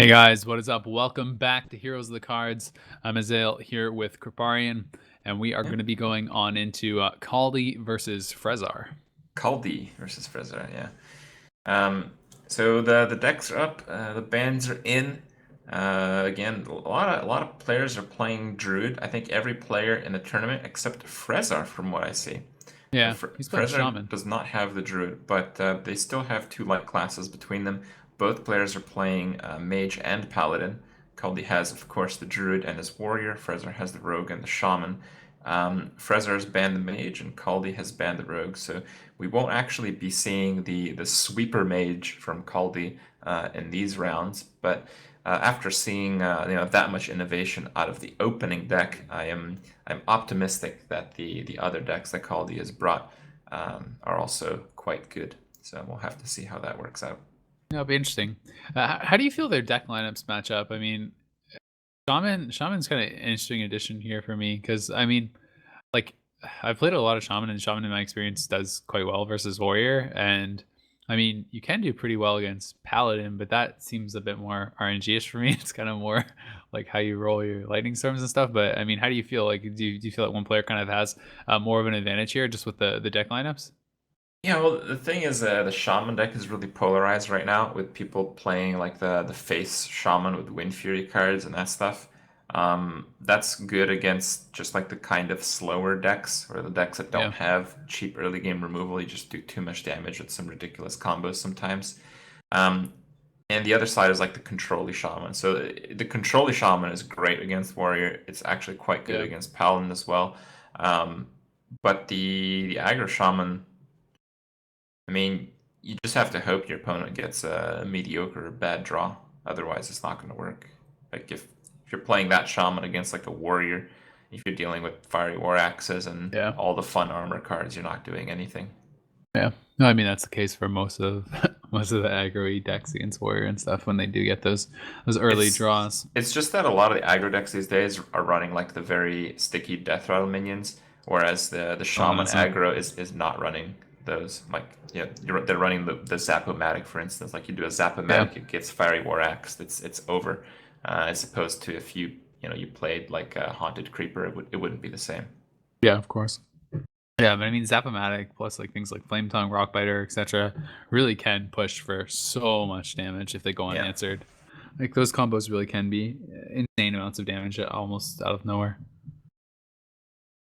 Hey guys, what is up? Welcome back to Heroes of the Cards. I'm Azael here with Kriparian, and we are Yeah. going to be going on into Kaldi versus Frezzar. Kaldi versus Frezzar, yeah. So the decks are up, the bans are in. Again, a lot of players are playing Druid. I think every player in the tournament except Frezzar, from what I see. Yeah, he's playing Frezzar Shaman. does not have the Druid, but they still have two light classes between them. Both players are playing Mage and Paladin. Kaldi has, of course, the Druid and his Warrior. Frezzar has the Rogue and the Shaman. Frezzar has banned the Mage, and Kaldi has banned the Rogue. So we won't actually be seeing the Sweeper Mage from Kaldi in these rounds. But after seeing that much innovation out of the opening deck, I'm optimistic that the other decks that Kaldi has brought are also quite good. So we'll have to see how that works out. That'll be interesting. How do you feel their deck lineups match up? I mean, Shaman's kind of an interesting addition here for me because like I've played a lot of Shaman, and Shaman in my experience does quite well versus Warrior, and I mean you can do pretty well against Paladin, but that seems a bit more RNG-ish for me. It's kind of more like how you roll your lightning storms and stuff. But I mean, how do you feel? Like, do you feel like one player kind of has more of an advantage here just with the deck lineups? Yeah, well, the thing is, the Shaman deck is really polarized right now with people playing like the face Shaman with Wind Fury cards and that stuff. That's good against just like the kind of slower decks or the decks that don't Yeah, have cheap early game removal. You just do too much damage with some ridiculous combos sometimes. Um, and the other side is like the Controlly Shaman. So the Controlly Shaman is great against Warrior. It's actually quite good yeah, against Paladin as well. Um, but the Aggro Shaman, I mean, you just have to hope your opponent gets a mediocre or bad draw. Otherwise, it's not going to work. Like if you're playing that shaman against like a warrior, if you're dealing with fiery war axes and yeah, all the fun armor cards, you're not doing anything. yeah. No, I mean that's the case for most of most of the aggro decks against Warrior and stuff when they do get those early It's draws. it's just that a lot of the aggro decks these days are running like the very sticky death rattle minions, whereas the Oh, shaman that's not. aggro is not running those. Like they're running the Zap-O-Matic, for instance. Like you do a Yeah. Zap-O-Matic, it gets fiery war axe. It's over. As opposed to if you played like a haunted creeper, it wouldn't be the same. Yeah, of course. Yeah, but I mean, Zap-O-Matic plus like things like Flame Tongue, Rockbiter, etc., really can push for so much damage if they go Yeah. unanswered. Like those combos really can be insane amounts of damage almost out of nowhere.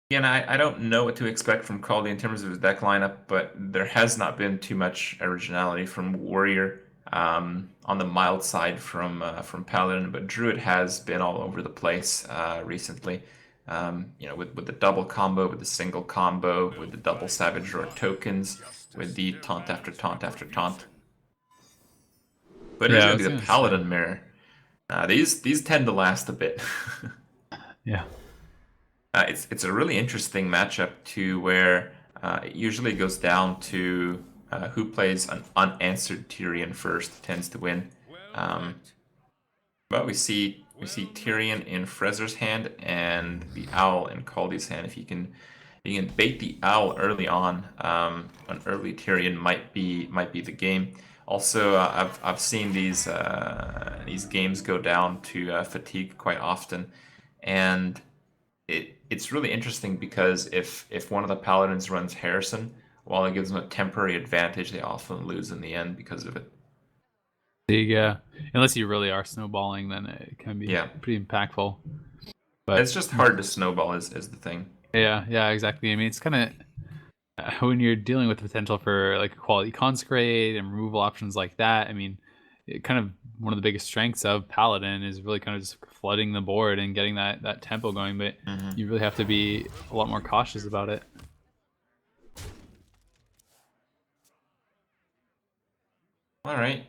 Again, I don't know what to expect from Caldi in terms of his deck lineup, but there has not been too much originality from Warrior. On the mild side from Paladin, but Druid has been all over the place recently. With the double combo, with the single combo, with the double Savage Roar tokens, with the taunt after taunt after taunt. But it is Yeah, I going to was be the gonna say. Paladin mirror. These tend to last a bit. Yeah, It's a really interesting matchup too, where it usually goes down to who plays an unanswered Tyrion first tends to win. Um, but we see Tyrion in Frezzar's hand and the Owl in Caldy's hand. If you can bait the Owl early on, an early Tyrion might be the game. Also, I've seen these games go down to fatigue quite often, and it's really interesting because if one of the paladins runs Harrison, while it gives them a temporary advantage, they often lose in the end because of it. yeah. Unless you really are snowballing, then it can be Yeah, pretty impactful. But it's just hard to snowball is the thing. yeah, yeah, exactly. I mean, it's kind of when you're dealing with the potential for like a quality consecrate and removal options like that. I mean, kind of one of the biggest strengths of Paladin is really kind of just flooding the board and getting that tempo going. But Hmm. you really have to be a lot more cautious about it. All right,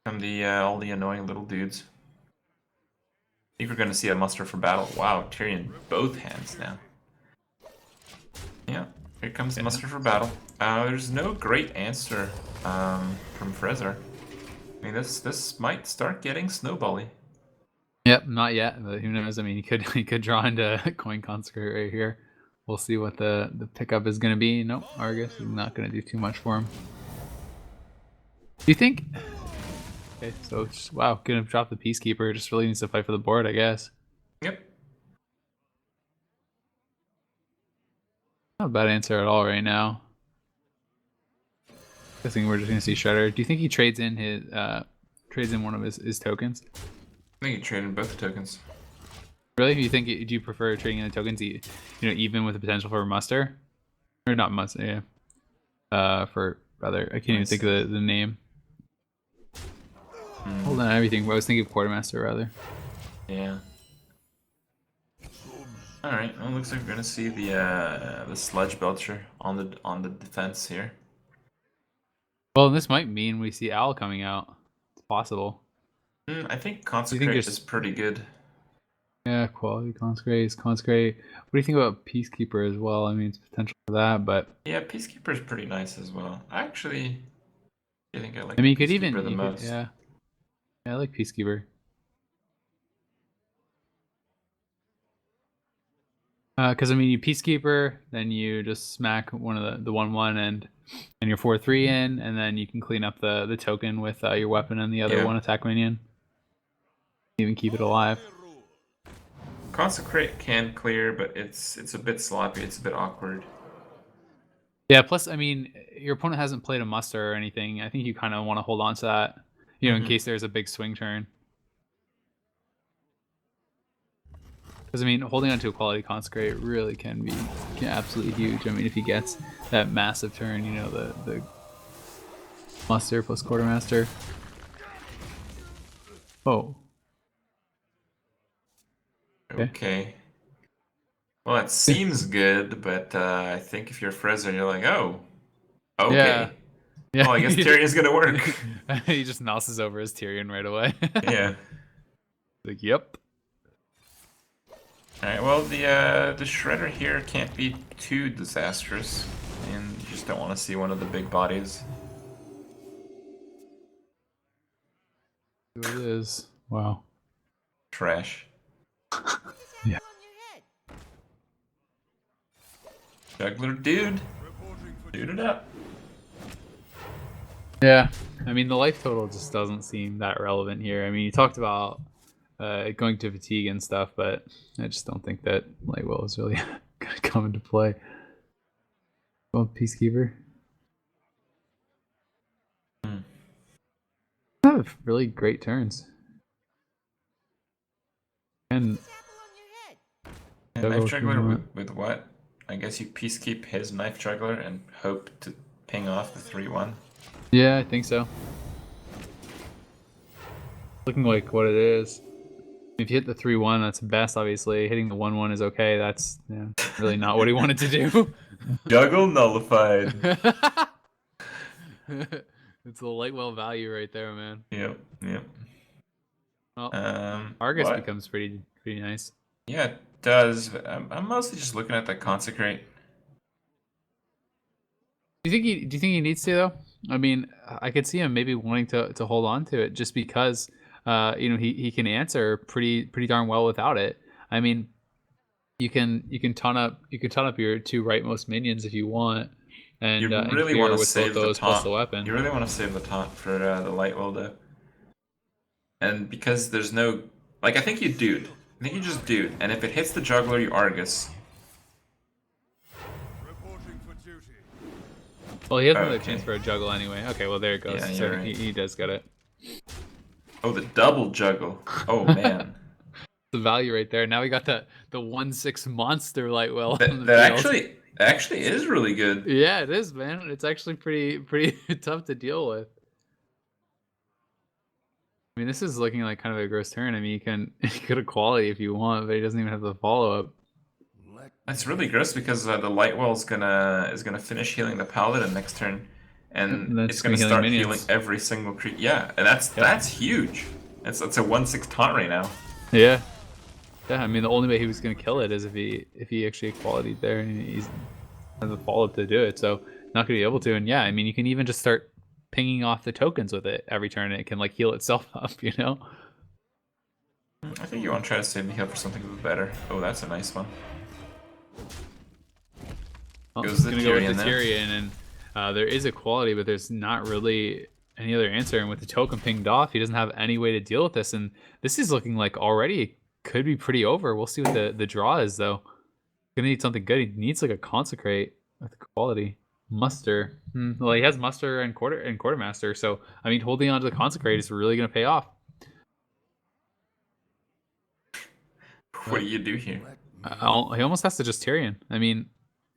come the all the annoying little dudes. I think we're gonna see a muster for battle. Wow, Tyrion both hands now. Yeah, here comes the Yeah. muster for battle. There's no great answer from Frezzar. I mean, this might start getting snowbally. Yep, not yet, but who knows? I mean, he could draw into coin consecrate right here. We'll see what the pickup is going to be. Nope, Argus is not going to do too much for him. Do you think? Okay, so just, wow, gonna drop the Peacekeeper. Just really needs to fight for the board, I guess. Yep. Not a bad answer at all right now. Guessing we're just gonna see Shredder. Do you think he trades in one of his tokens? I think you traded both the tokens. Really? Do you prefer trading in the tokens, even with the potential for a muster, or not muster? Yeah. For rather, I can't even think of the name. Hold on, everything. I was thinking of quartermaster rather. Yeah. All right. Well, it looks like we're gonna see the sludge belcher on the defense here. Well, this might mean we see Owl coming out. It's possible. I think consecrate is pretty good. Yeah, quality consecrate. What do you think about Peacekeeper as well? I mean, it's potential for that, but Yeah, Peacekeeper is pretty nice as well. Actually, I think I like. I mean, Peacekeeper the most. Yeah, I like Peacekeeper. Because I mean, you Peacekeeper, then you just smack one of the 1/1 and your 4/3 in, and then you can clean up the token with your weapon and the other one attack minion. Even keep it alive. Consecrate can clear, but it's a bit sloppy. It's a bit awkward. Yeah. Plus, I mean, your opponent hasn't played a muster or anything. I think you kind of want to hold on to that, in case there's a big swing turn. Because I mean, holding on to a quality consecrate really can be absolutely huge. I mean, if he gets that massive turn, the muster plus quartermaster. Oh. Okay. Well, it seems good, but I think if you're Frezzar, you're like, oh, okay. Yeah. Oh, I guess Tyrion's gonna work. He just mouses over his Tyrion right away. Yeah. Like, yep. All right. Well, the Shredder here can't be too disastrous, and you just don't want to see one of the big bodies. It is. Wow. Trash. Yeah. Juggler dude. Dude it up. Yeah. I mean, the life total just doesn't seem that relevant here. I mean, you talked about going to fatigue and stuff, but I just don't think that Lightwell is really going to come into play. Well, Peacekeeper. Have really great turns. And Knife Juggler with what? I guess you Peacekeep his Knife Juggler and hope to ping off the 3/1. Yeah, I think so. Looking like what it is. If you hit the 3/1, that's best, obviously. Hitting the 1/1 is okay. That's really not what he wanted to do. Juggle nullified. It's a Lightwell value right there, man. Yep. Well, Argus becomes pretty nice. Yeah, it does. But I'm mostly just looking at the consecrate. Do you think he needs to though? I mean, I could see him maybe wanting to hold on to it just because he can answer pretty darn well without it. I mean, you can ton up your two rightmost minions if you want, and you really want to save those the taunt. plus the weapon. You really want to save the taunt for the Lightwell though, and because there's no I think you dude. I think you just dude, and if it hits the juggler, you Argus. Well, he has another chance for a juggle anyway. Okay, well there it goes. Yeah, so right. he does get it. Oh, the double juggle. Oh man. The value right there. Now we got the 1/6 monster Lightwell. That actually is really good. Yeah, it is, man. It's actually pretty tough to deal with. I mean, this is looking like kind of a gross turn. I mean, you can go to quality if you want, but he doesn't even have the follow up. That's really gross because the Lightwell is gonna finish healing the Paladin next turn, and it's gonna start healing every single creature. Yeah, and that's huge. It's a 1/6 taunt right now. Yeah. I mean, the only way he was gonna kill it is if he actually quality'd there, and he's has a follow up to do it. So not gonna be able to. And yeah, I mean, you can even just start pinging off the tokens with it every turn, and it can heal itself up. I think you want to try to save the heal for something a bit better. Oh, that's a nice one. Well, gonna go with the Tyrion, and there is a quality, but there's not really any other answer. And with the token pinged off, he doesn't have any way to deal with this. And this is looking like already it could be pretty over. We'll see what the draw is though. Gonna need something good. He needs like a consecrate with quality. Muster. Well, he has muster and quartermaster. So I mean, holding on to the consecrate is really gonna pay off. What do you do here? He almost has to just Tyrion. I mean,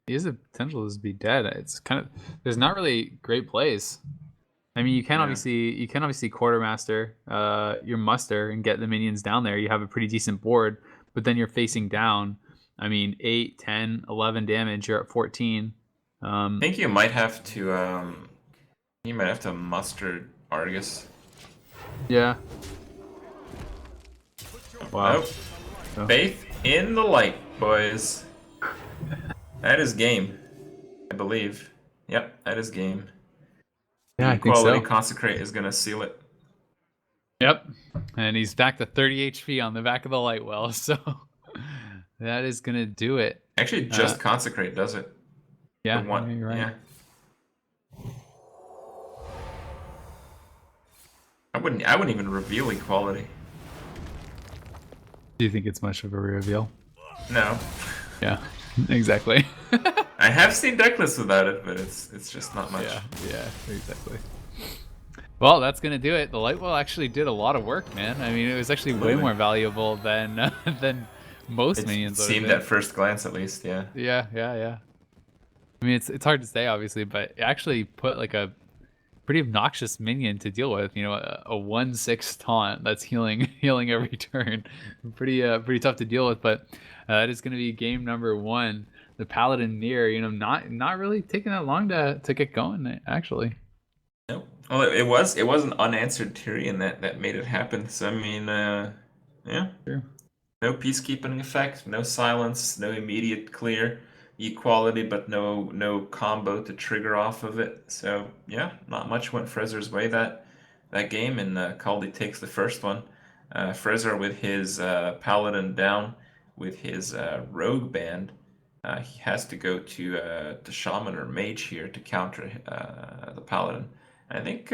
he has the potential to be dead. It's kind of there's not really great plays. I mean, you can obviously quartermaster your muster and get the minions down there. You have a pretty decent board, but then you're facing down. I mean, 8, 10, 11 damage. You're at 14. I think you might have to muster Argus. Yeah. Wow. Oh. Faith in the light, boys. That is game, I believe. Yep, that is game. Yeah, I think Quality so. consecrate is gonna seal it. Yep, and he's back to 30 HP on the back of the light well, so that is gonna do it. Actually, just consecrate does it. Yeah, one, you're right. Yeah. I wouldn't even reveal equality. Do you think it's much of a reveal? No. Yeah, exactly. I have seen decklists without it, but it's just not much. Yeah, exactly. Well, that's gonna do it. The light well actually did a lot of work, man. I mean, it was actually way more valuable than most minions. It seemed at first glance, at least. Yeah. Yeah. I mean, it's hard to say, obviously, but it actually put like a pretty obnoxious minion to deal with. You know, a 1/6 taunt that's healing every turn. Pretty tough to deal with. But that is going to be game number 1. The Paladin Nier, you know, not really taking that long to get going, actually. No. Well, it was an unanswered Tyrion that made it happen. So I mean, yeah. True. No peacekeeping effect, no silence, no immediate clear. Equality, but no combo to trigger off of it. So yeah, not much went Frezzar's way that game, and Kaldi takes the first one. Frezzar with his Paladin down, with his Rogue band, he has to go to Shaman or Mage here to counter the Paladin. I think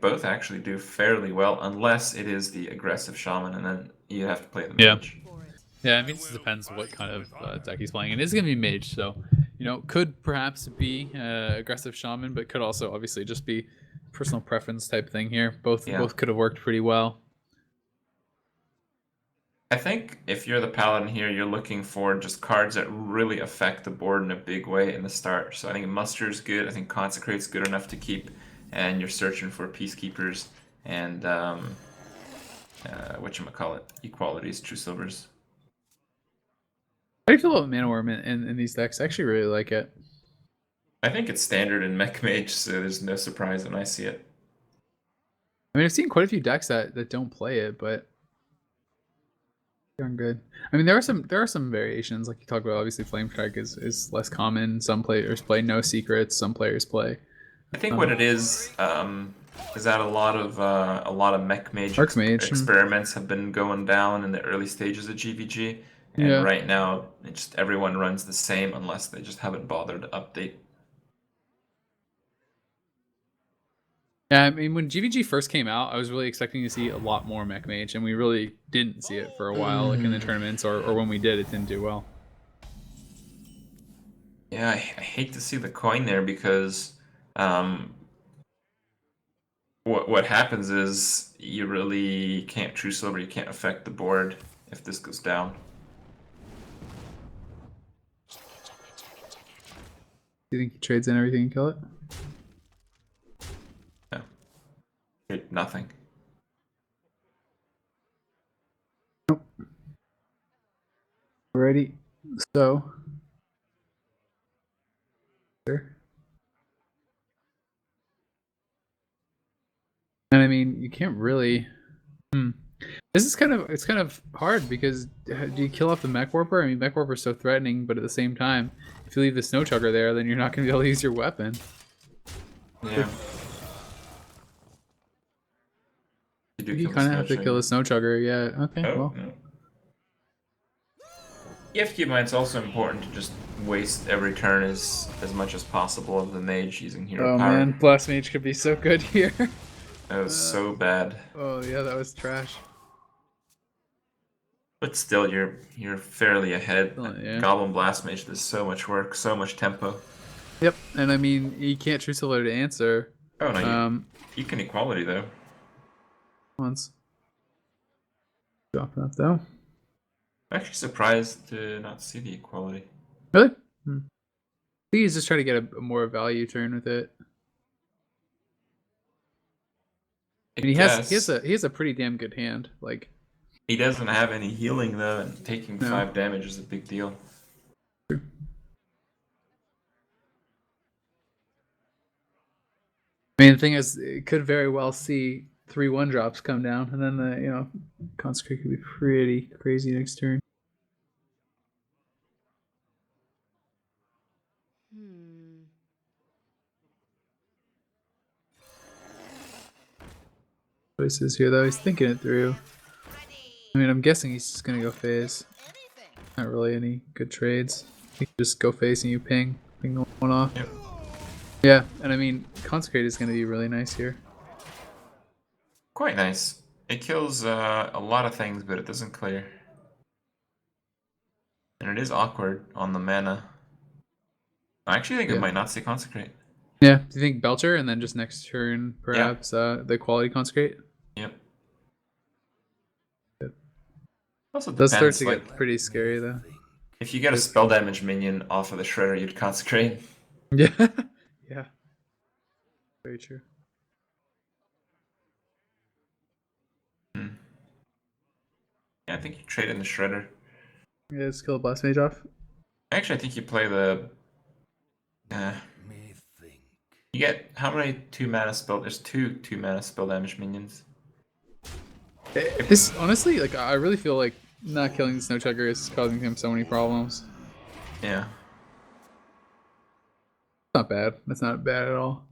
both actually do fairly well, unless it is the aggressive Shaman, and then you have to play the Mage. Yeah, I mean, it depends what kind of deck he's playing. It is going to be Mage, so, you know, could perhaps be aggressive Shaman, but could also obviously just be personal preference type thing here. Both could have worked pretty well. I think if you're the Paladin here, you're looking for just cards that really affect the board in a big way in the start. So I think Muster's good. I think Consecrate's good enough to keep, and you're searching for Peacekeepers and whatchamacallit, Equalities, True Silvers. How do you feel about Mana Worm in these decks? I actually really like it. I think it's standard in Mech Mage, so there's no surprise when I see it. I mean, I've seen quite a few decks that don't play it, but darn good. I mean, there are some variations, like you talked about. Obviously, Flame Strike is less common. Some players play No Secrets. Some players play. I think what it is that a lot of Mech Mage experiments have been going down in the early stages of GVG. And right now, everyone runs the same unless they just haven't bothered to update. Yeah, I mean, when GVG first came out, I was really expecting to see a lot more Mech Mage, and we really didn't see it for a while, like in the tournaments, or when we did, it didn't do well. Yeah, I hate to see the coin there because what happens is you really can't True Silver, you can't affect the board if this goes down. Do you think he trades in everything and kill it? No. Nothing. Nope. Alrighty. So. And I mean, you can't really. This is kind of hard because do you kill off the Mech Warper? I mean, Mech Warper is so threatening, but at the same time, if you leave the Snow Chugger there, then you're not going to be able to use your weapon. Yeah. You kind of have to kill the Snow Chugger, yeah. Okay, well. No. You have to keep in mind it's also important to just waste every turn as much as possible of the Mage using hero power. Oh man, Blast Mage could be so good here. That was so bad. Oh yeah, that was trash. But still, you're fairly ahead. Oh, yeah. Goblin Blast Mage does so much work, so much tempo. Yep, and I mean you can't True Silver to answer. Oh no, Um, you can equality though. once dropping up though. I'm actually surprised to not see the equality. Really? Hmm. I think he's just trying to get a more value turn with it. I I mean, guess he has a pretty damn good hand. Like, he doesn't have any healing though, and taking no. 5 damage is a big deal. I mean, the thing is, it could very well see 3/1 drops come down, and then the consecrate could be pretty crazy next turn. Choices here though. He's thinking it through. I mean, I'm guessing he's just gonna go phase. Not really any good trades. He can just go face and you ping the one off. Yep. Yeah, and I mean, consecrate is gonna be really nice here. Quite nice. It kills a lot of things, but it doesn't clear. And it is awkward on the mana. I actually think it Yeah. might not say consecrate. Yeah. Do you think Belcher and then just next turn Yeah. perhaps the quality consecrate? Yep. Yep. Also Does start depends. to Like, get pretty scary though. if you get a spell damage minion off of the Shredder, you'd consecrate. Yeah. Yeah. Very true. Hmm. Yeah, I think you trade in the Shredder. Yeah, just kill a blast mage off. Actually, I think you play the. You get how many 2 mana spell? There's two 2 mana spell damage minions. This honestly, like, I really feel like not killing the Snow Chugger is causing him so many problems. Yeah. It's not bad. That's not bad at all.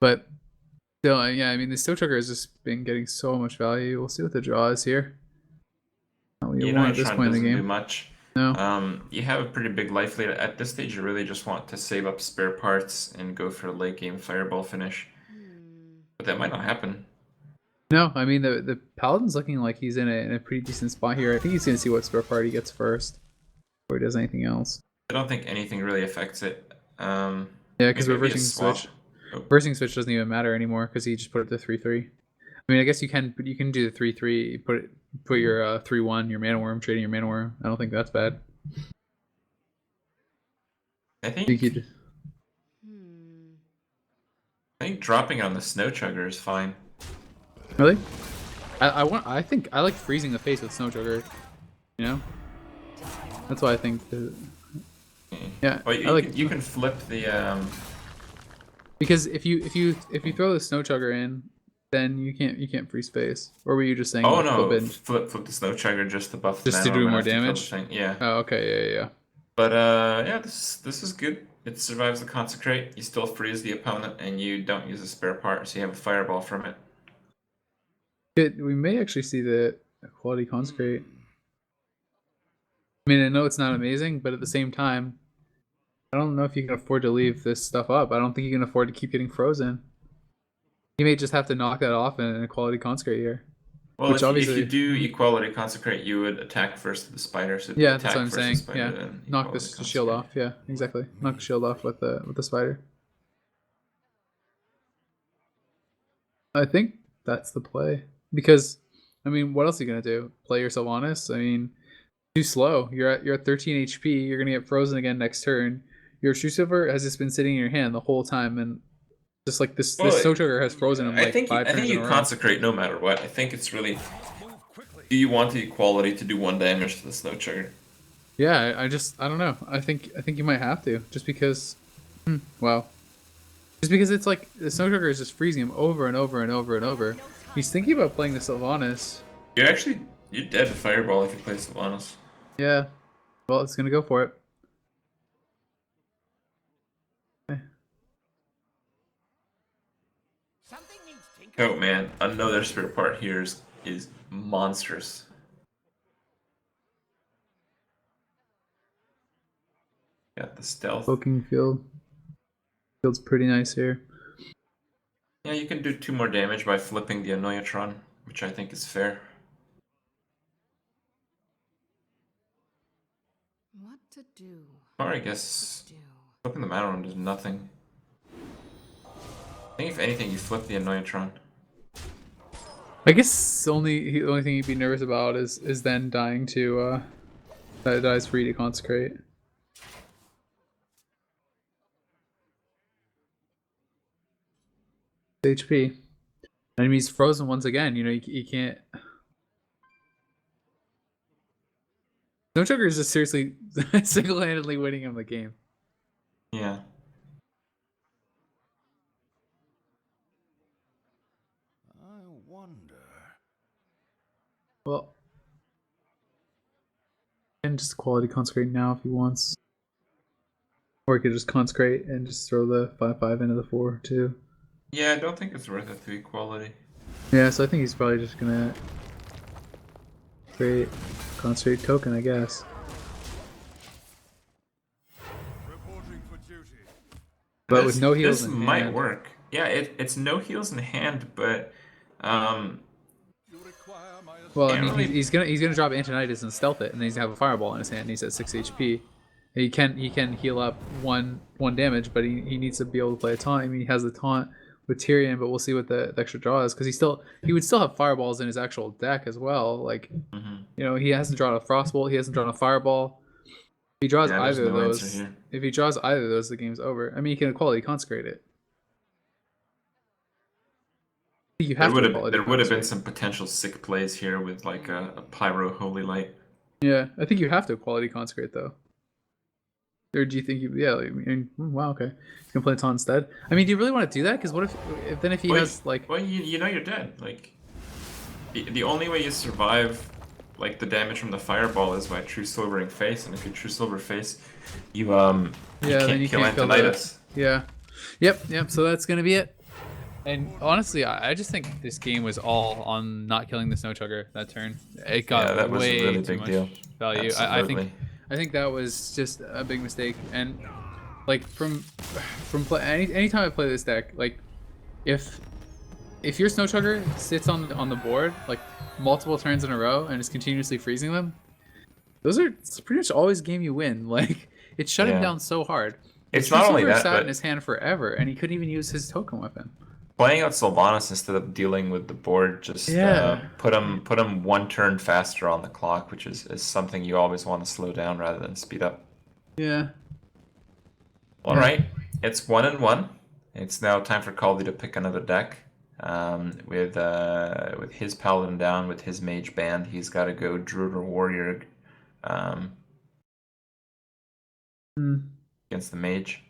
But still, yeah, I mean, the Snow Chugger has just been getting so much value. We'll see what the draw is here. Not what you want at this Shrine point in the doesn't do game. much. No. You have a pretty big life lead. At this stage, you really just want to save up spare parts and go for a late game fireball finish. But that might not happen. No, I mean, the Paladin's looking like he's in a pretty decent spot here. I think he's going to see what spare part he gets first before he does anything else. I don't think anything really affects it. Yeah, because maybe a reversing swap. switch. Oh. Reversing switch doesn't even matter anymore because he just put it to 3/3. I mean, I guess you can do the 3/3. Put your 3/1, your mana worm, trading your mana worm. I don't think that's bad. I think you'd... dropping it on the Snow Chugger is fine. Really? I think I like freezing the face with Snow Chugger. You know? That's why I think yeah. Well, I like you can flip the because if you throw the Snow Chugger in, then you can't freeze face. Or were you just saying? Oh like, no! Flip Flip the Snow Chugger just to buff. just to do more damage. Thing. Yeah. Oh, okay, yeah. But yeah, this is good. It survives the consecrate. You still freeze the opponent, and you don't use a spare part, so you have a fireball from it. We may actually see the quality consecrate. I mean, I know it's not amazing, but at the same time, I don't know if you can afford to leave this stuff up. I don't think you can afford to keep getting frozen. You may just have to knock that off in a quality consecrate here. Well, if you do equality consecrate, you would attack first the spider. So yeah, that's what I'm saying. Spider, Yeah, knock this shield off. Yeah, exactly. Knock the shield off with the spider. I think that's the play because, I mean, what else are you gonna do? Play your Sylvanas? I mean, too slow. You're at 13 HP. You're gonna get frozen again next turn. Your True Silver has just been sitting in your hand the whole time, and just like this Snow Chugger has frozen him like 5 turns in a row. I think you consecrate no matter what. I think it's really. Do you want the equality to do 1 damage to the Snow Chugger? Yeah, I don't know. I think you might have to just because. Wow. Just because it's like the Snow Chugger is just freezing him over and over and over and over. He's thinking about playing the Sylvanas. You're dead to Fireball if you play Sylvanas. Yeah. Well, it's gonna go for it. Okay. Oh man, another spirit part here is monstrous. Got the stealth. Poking field. Field's pretty nice here. Yeah, you can do 2 more damage by flipping the Annoyatron, which I think is fair. What to do? Or I guess flipping the Matterhorn does nothing. I think if anything, you flip the Annoyatron. I guess the only thing he'd be nervous about is then dying to that dies free to consecrate. HP. And he's frozen once again. You know, you can't. No Joker is just seriously single-handedly winning him the game. Yeah. I wonder. Well, and just quality consecrate now if he wants, or he could just consecrate and just throw the 5/5 into the 4/2. Yeah, I don't think it's worth it to equality. Yeah, so I think he's probably just gonna create concentrate token, I guess. Reporting for duty. But with no heals this in might hand. work. Yeah, it's no heals in hand, but You require my Well, I Can't mean, really- he's gonna drop Antonitis and stealth it, and then he's gonna have a fireball in his hand. And he's at 6 HP. He can heal up one damage, but he needs to be able to play a taunt. I mean, he has the taunt with Tyrion, but we'll see what the extra draw is, because he would still have fireballs in his actual deck as well. Like, you know, he hasn't drawn a frostbolt, he hasn't drawn a fireball. If he draws Yeah, there's either of no those, answer here. if he draws either of those, the game's over. I mean, he can quality consecrate it. I think you have to quality there would have been consecrate. some potential sick plays here with like a Pyro Holy Light. Yeah, I think you have to quality consecrate though. Or do you think you? Yeah, I mean, wow, okay. You can play taunt instead. I mean, do you really want to do that? Because what if he Well, has like? well, you know you're dead. Like the only way you survive like the damage from the fireball is by True Silvering Face, and if you True Silver Face, you Yeah, then can't you kill can't kill Antonitis. Yeah. Yep. So that's gonna be it. And honestly, I just think this game was all on not killing the Snow Chugger that turn. It got Yeah, that was a way really too big much deal. value. Absolutely. I think that was just a big mistake. And like from anytime I play this deck, like if your Snow Chugger sits on the board like multiple turns in a row and is continuously freezing them, it's pretty much always game you win. Like it shut him Yeah. down so hard. It's True not only Silver that, sat but in his hand forever, and he couldn't even use his token weapon. playing out Sylvanas instead of dealing with the board just put him 1 turn faster on the clock, which is something you always want to slow down rather than speed up. Yeah. All right, it's 1-1. It's now time for Kaldi to pick another deck. With his paladin down, with his mage banned, he's got to go druid or warrior against the mage.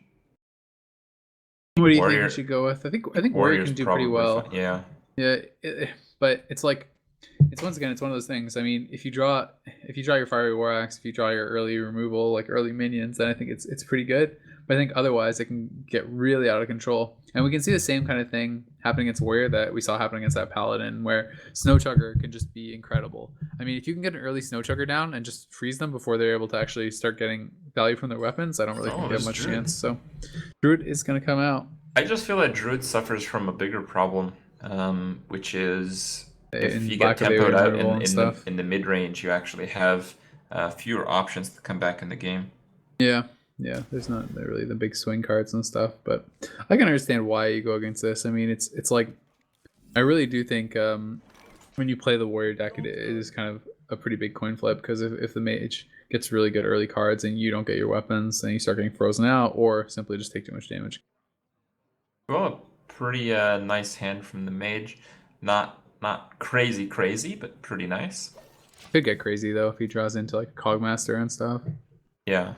What do you think Warrior- we should go with? I think Warrior Warrior's can do pretty probably well. fine. Yeah. Yeah, but it's like once again, it's one of those things. I mean, if you draw your Fiery War Axe, if you draw your early removal, like early minions, then I think it's pretty good. But I think otherwise it can get really out of control. And we can see the same kind of thing happening against Warrior that we saw happen against that Paladin, where Snow Chugger can just be incredible. I mean, if you can get an early Snow Chugger down and just freeze them before they're able to actually start getting value from their weapons, I don't really think they have there's much Druid. chance. So Druid is going to come out. I just feel that Druid suffers from a bigger problem, which is if In you get lack of tempoed out removal and stuff. in the mid range, you actually have fewer options to come back in the game. Yeah, there's not really the big swing cards and stuff, but I can understand why you go against this. I mean, it's like I really do think when you play the warrior deck, it is kind of a pretty big coin flip, because if the mage gets really good early cards and you don't get your weapons, then you start getting frozen out, or simply just take too much damage. Well, a pretty nice hand from the mage. Not crazy, but pretty nice. Could get crazy though if he draws into like a Cogmaster and stuff. Yeah.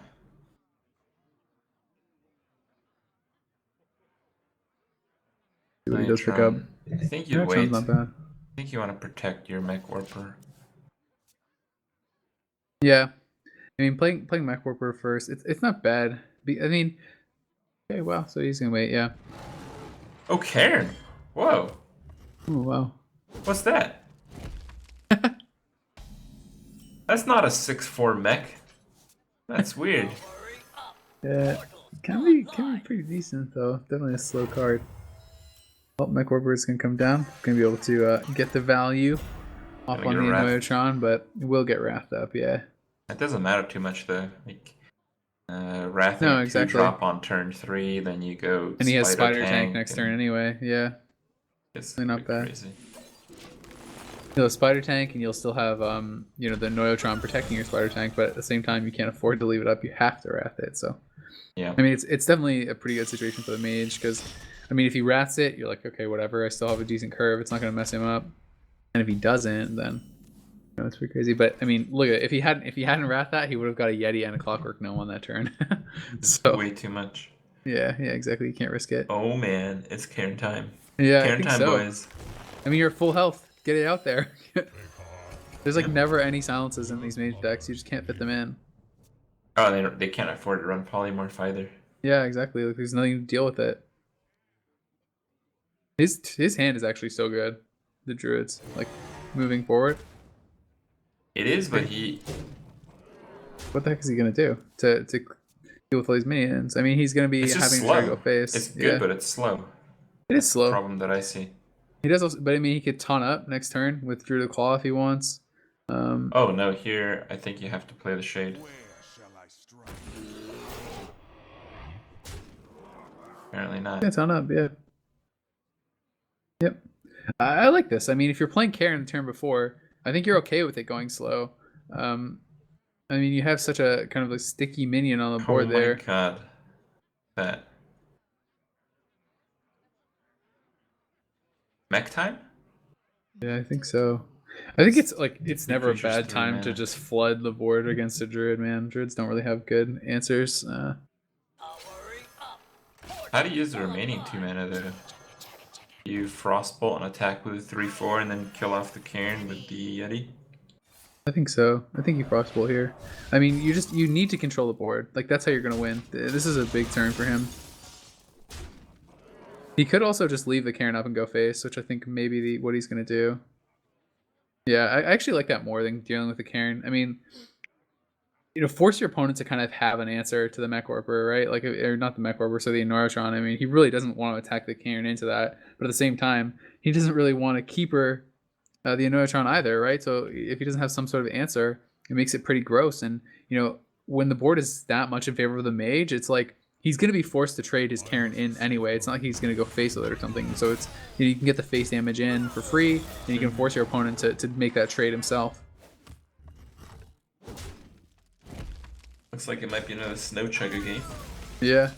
See what he does pick up. I think you Neutron's wait. not bad. I think you want to protect your mech warper. Yeah, I mean playing Mech Warper first, it's not bad. I mean, okay, wow, so he's gonna wait. Yeah. Oh, Cairn! Whoa! Oh wow. What's that? That's not a 6/4 mech. That's weird. Yeah, can be pretty decent though. Definitely a slow card. Well, Mech Warper is going to come down. Going to be able to get the value off Gonna on get the a Wrath. Annoyotron, but it will get Wrathed up, yeah. It doesn't matter too much though. Like wrathing No, a exactly. 2-drop on turn 3, then you go And he has Spider Spider Tank next and turn anyway, yeah. it's Really not pretty bad. crazy. You'll have Spider Tank, and you'll still have you know, the Annoyotron protecting your Spider Tank, but at the same time, you can't afford to leave it up. You have to Wrath it. So, Yeah. I mean, it's definitely a pretty good situation for the Mage because, I mean, if he Wraths it, you're like, okay, whatever. I still have a decent curve. It's not going to mess him up. And if he doesn't, then you know, it's pretty crazy. But I mean, look at it. If he hadn't Wrath that, he would have got a Yeti and a Clockwork Gnome on that turn. So Way too much. yeah, exactly. You can't risk it. Oh man, it's Cairn time. Yeah, I Cairn think time, so. boys. I mean, you're at full health. Get it out there. There's like never any silences in these mage decks. You just can't fit them in. Oh, they can't afford to run Polymorph either. Yeah, exactly. Like, there's nothing to deal with it. His hand is actually so good. The Druid's like moving forward. It is, but he What the heck is he gonna do to deal with all these minions? I mean, he's gonna be it's just having to try to slow. go face. It's good, Yeah, but it's slow. it is That's the slow. problem that I see. He does also, but I mean, he could taunt up next turn with Druid of Claw if he wants. Oh no, here I think you have to play the Shade. Where shall I strike? Apparently not. Yeah, taunt up. Yeah. Yep. I like this. I mean, if you're playing Karen the turn before, I think you're okay with it going slow. I mean, you have such a kind of a sticky minion on the board Oh there. my god. That. Mech time? Yeah, I think so. I think it's like it's never a creatures, bad 3 time to mana. just flood the board against a druid, man. Druids don't really have good answers. How do you use the remaining 2 mana though? You Frostbolt and attack with 3/4 and then kill off the Cairn with the Yeti? I think so. I think you Frostbolt here. I mean, you need to control the board. Like that's how you're gonna win. This is a big turn for him. He could also just leave the Cairn up and go face, which I think maybe what he's gonna do. Yeah, I actually like that more than dealing with the Cairn. I mean, you know, force your opponent to kind of have an answer to the Mech Warper, right? Like, or not the Mech Warper, so the Annoyotron. I mean, he really doesn't want to attack the Cairn into that, but at the same time, he doesn't really want to keeper the Annoyotron either, right? So if he doesn't have some sort of answer, it makes it pretty gross. And you know, when the board is that much in favor of the Mage, it's like he's going to be forced to trade his Cairn in anyway. It's not like he's going to go face with it or something. So it's, you know, you can get the face damage in for free, and you can force your opponent to make that trade himself. Looks like it might be another Snow Chugger game. Yeah,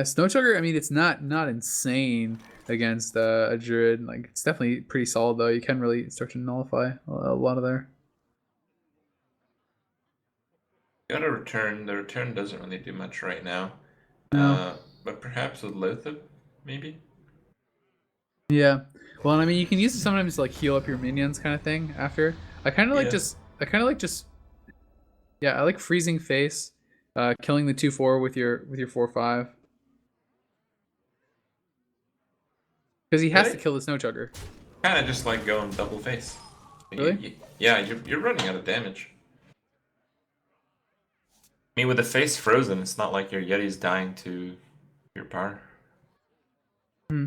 Snow Chugger. I mean, it's not insane against a druid. Like, it's definitely pretty solid though. You can really start to nullify a lot of there. Got a return. The return doesn't really do much right now. No. But perhaps with Lothar, maybe? Yeah. Well, and I mean, you can use it sometimes to like heal up your minions, kind of thing. After, I kind of like just. Yeah, I like freezing face, killing the 2/4 with your 4/5. Because he has to Really? kill the Snow Chugger. Kind of just like going double face. Really? Yeah, you're running out of damage. I mean, with the face frozen, it's not like your Yeti's dying to your power. Hmm.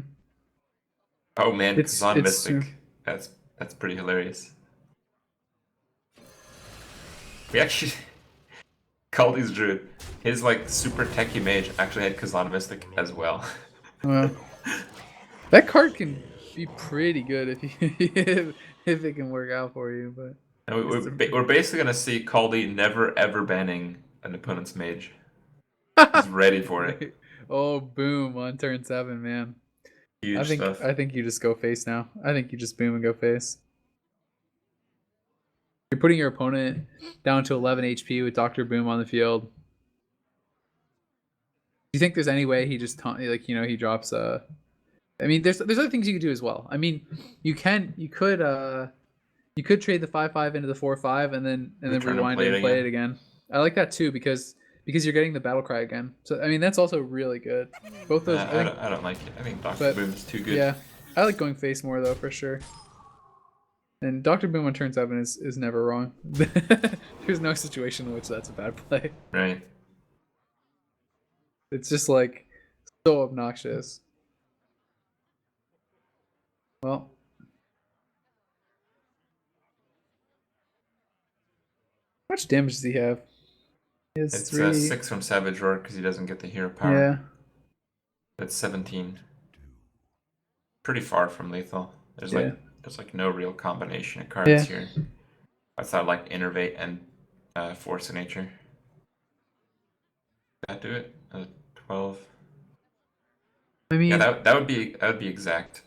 Oh man, It's Kazan true. Mystic. That's pretty hilarious. We actually Kaldi's Druid. His like super techie mage actually had Kazan Mystic as well. Well, that card can be pretty good if you if it can work out for you, but And we're basically gonna see Kaldi never ever banning an opponent's mage. He's ready for it. Oh, boom on turn 7, man. Huge stuff. I think you just go face now. I think you just boom and go face. You're putting your opponent down to 11 HP with Dr. Boom on the field. Do you think there's any way he just like, you know, he drops I mean, there's other things you could do as well. I mean, you could trade the 5/5 into the 4/5 and then rewind it and play it again. I like that too because you're getting the battle cry again. So I mean, that's also really good. Both those. I don't like it. I think Dr. Boom is too good. Yeah, I like going face more though, for sure. And Dr. Boom on turn 7 is never wrong. There's no situation in which that's a bad play. Right. It's just like so obnoxious. Well. How much damage does he have? He has It's 3. 6 from Savage Roar because he doesn't get the hero power. Yeah. That's 17. Pretty far from lethal. There's Yeah. like no real combination of cards Yeah. here. I thought like Innervate and Force of Nature. That do it? 12. I mean, Yeah, that would be exact.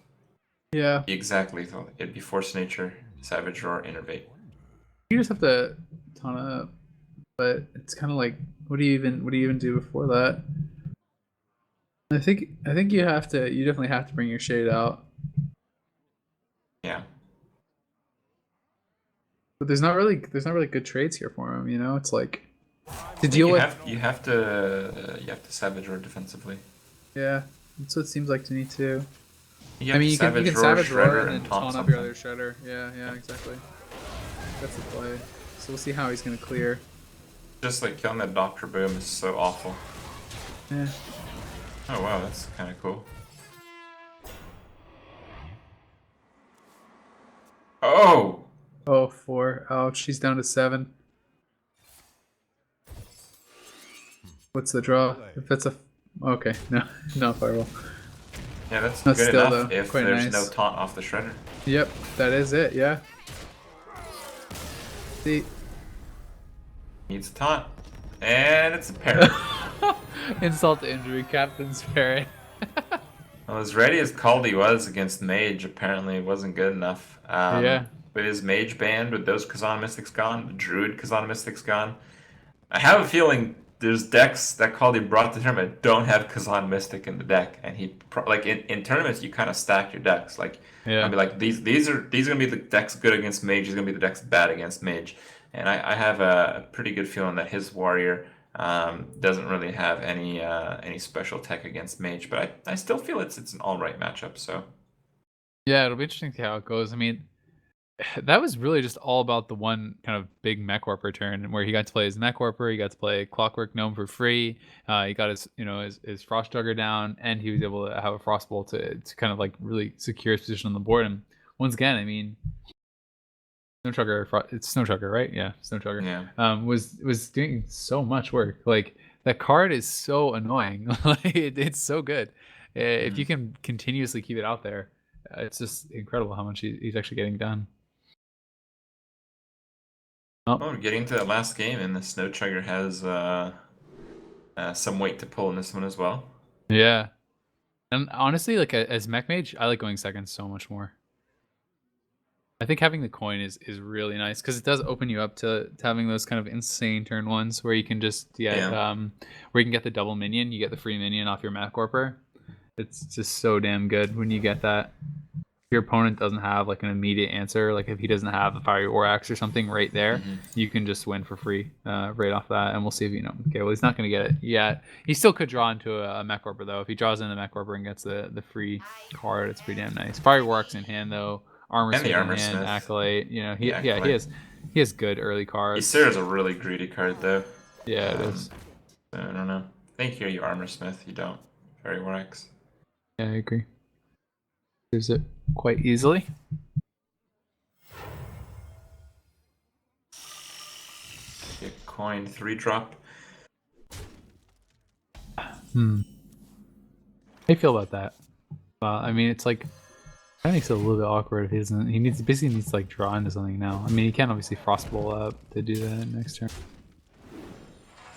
yeah. Be exact lethal. It'd be Force of Nature, Savage Roar, Innervate. You just have to ton up, but it's kind of like, what do you even do before that? I think you definitely have to bring your shade out, Yeah. but there's not really good trades here for him. You know, it's like to I think deal with. you have to Savage Roar defensively. Yeah, that's what it seems like to me too. You I have mean, to you can Roar, Savage Roar Shredder, and and then taunt taunt up something. your other Shredder. Yeah, exactly. That's the play. So we'll see how he's gonna clear. Just like killing that Doctor Boom is so awful. Yeah. Oh wow, that's kind of cool. Oh! Oh, 4. Ouch, she's down to 7. What's the draw? If that's a... Okay, no, no fireball. Yeah, that's That's good still, enough though, if quite there's nice. no taunt off the Shredder. Yep, that is it, yeah. See... Needs a taunt. And it's a parry. Insult to injury, Captain's parry. Well, as ready as Kaldi was against Mage, apparently it wasn't good enough. Yeah. With his Mage banned, with those Khazan Mystics gone, the Druid Khazan Mystics gone, I have a feeling there's decks that Kaldi brought to the tournament don't have Khazan Mystic in the deck, and he like in tournaments you kind of stack your decks. Like Yeah. I'll be like these are gonna be the decks good against Mage, these are gonna be the decks bad against Mage, and I have a pretty good feeling that his Warrior doesn't really have any special tech against Mage, but I still feel it's an all right matchup. So Yeah, it'll be interesting to see how it goes. I mean, that was really just all about the one kind of big mech warper turn where he got to play his mech warper, he got to play Clockwork Gnome for free, he got his Frost Jugger down, and he was able to have a Frostbolt to kind of like really secure his position on the board. And once again, I mean, Snow Chugger, it's Snow Chugger, right? Yeah, Snow Chugger. yeah. Was doing so much work. Like that card is so annoying. Like it's so good. If you can continuously keep it out there, it's just incredible how much he's actually getting done. Well, we're getting to that last game, and the Snow Chugger has some weight to pull in this one as well. Yeah, and honestly, like as mech mage, I like going second so much more. I think having the coin is really nice because it does open you up to having those kind of insane turn ones where you can just get where you can get the double minion, you get the free minion off your mech warper. It's just so damn good when you get that. If your opponent doesn't have like an immediate answer, like if he doesn't have the Fiery War Axe or something right there, you can just win for free right off that. And we'll see if okay, well he's not going to get it yet. He still could draw into a mech warper though. If he draws in the mech warper and gets the free card, it's pretty damn nice. Fiery War Axe in hand though. Armor And the Smith Armor in hand, Smith. Acolyte. You know, he has good early cards. Ysera's a really greedy card though. Yeah, it is. I don't know. I think here you Armor Smith, you don't. Fairy War Axe. Yeah, I agree. Use it quite easily. Get coin 3-drop. How do you feel about that? I mean, it's like that makes it a little bit awkward if he doesn't. He basically needs to like draw into something now. I mean, he can't obviously Frostbolt up to do that next turn.